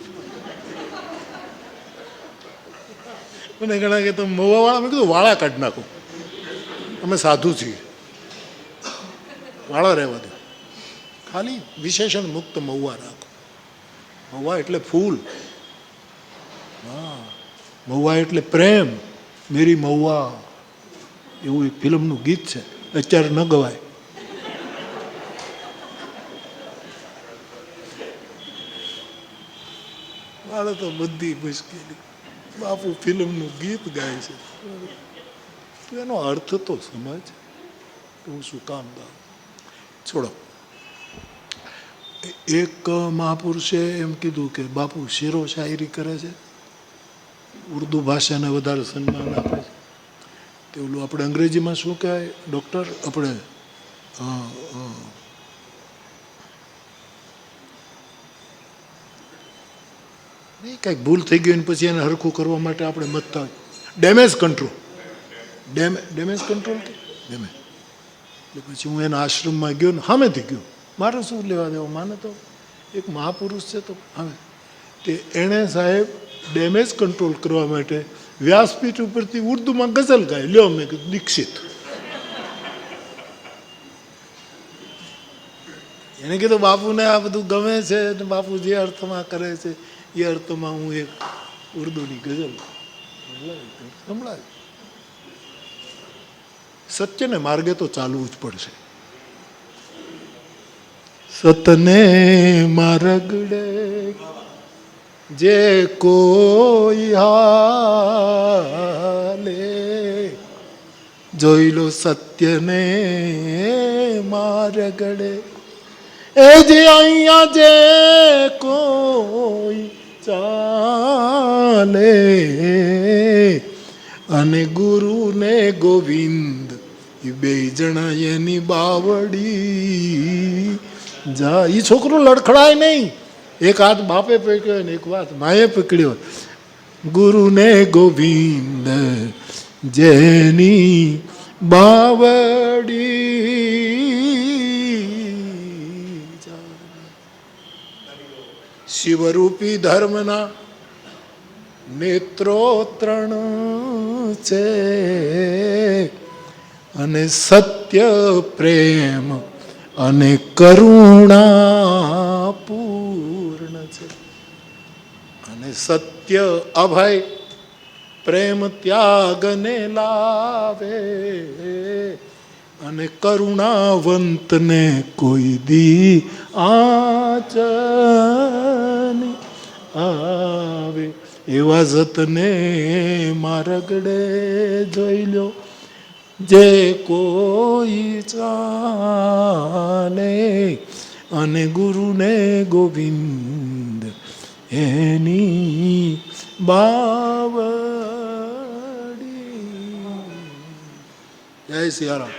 Speaker 1: મને ઘણા કે તમે મહુવાવાળા, મેં કીધું વાળા કાઢી નાખો, અમે સાધુ છીએ, વાળા રહેવા દો, ખાલી વિશેષણ મુક્ત મહુવા રાખો. મહુવા એટલે ફૂલ, હા, મહુવા એટલે પ્રેમ, મેરી મહુવા એવું એક ફિલ્મનું ગીત છે, અત્યારે ન ગવાય. મારે તો બધી મુશ્કેલી, બાપુ ફિલ્મનું ગીત ગાય છે, એનો અર્થ તો સમજ, હું શું કામ ગાઉં. છોડો. એક મહાપુરુષે એમ કીધું કે બાપુ શેરો શાયરી કરે છે, ઉર્દુ ભાષાને વધારે સન્માન આપે છે. તે ઓલું આપણે અંગ્રેજીમાં શું કહેવાય ડૉક્ટર, આપણે કંઈક ભૂલ થઈ ગઈ ને પછી એને હરખું કરવા માટે આપણે મતતા હોય, ડેમેજ કંટ્રોલ, ડેમેજ કંટ્રોલ કે ડેમેજ. એટલે પછી હું એના આશ્રમમાં ગયો ને સામેથી ગયો, મારે શું લેવા દેવા, માને તો એક મહાપુરુષ છે તો હવે તે એણે સાહેબ ડેમેજ કંટ્રોલ કરવા માટે વ્યાસપીઠ ઉપરથી ઉર્દુમાં ગઝલ ગાય. લ્યો, મેં કીધું દીક્ષિત. એને કીધું બાપુને આ બધું ગમે છે ને બાપુ જે અર્થમાં કરે છે એ અર્થમાં હું એક ઉર્દુની ગઝલ સંભળાવી. સત્યને માર્ગે તો ચાલવું જ પડશે. સતને માર્ગડે જે કોઈ હાલે, જોઈ લો સત્યને માર્ગડે, એ જે અહીંયા જે કોઈ ચાલે, અને ગુરુ ને ગોવિંદ એ બે જણા એની બાવડી જા. એ છોકરો લડખડાય નહીં, એક હાથ બાપે પકડ્યો ને એક હાથ માએ પકડ્યો. ગુરુ ને ગોવિંદ જેની બાવડી જા. શિવરૂપી ધર્મના નેત્રો ત્રણ છે, અને સત્ય પ્રેમ અને કરુણા પૂર્ણ છે. અને સત્ય અભય પ્રેમ ત્યાગને લાવે, અને કરુણાવંતને કોઈ દી આંચ આવે. એવા જતને માર્ગડે જોઈ લો જે કોઈ ચાલે, અને ગુરુને ગોવિંદ એની બાવડી. જય સિયારામ.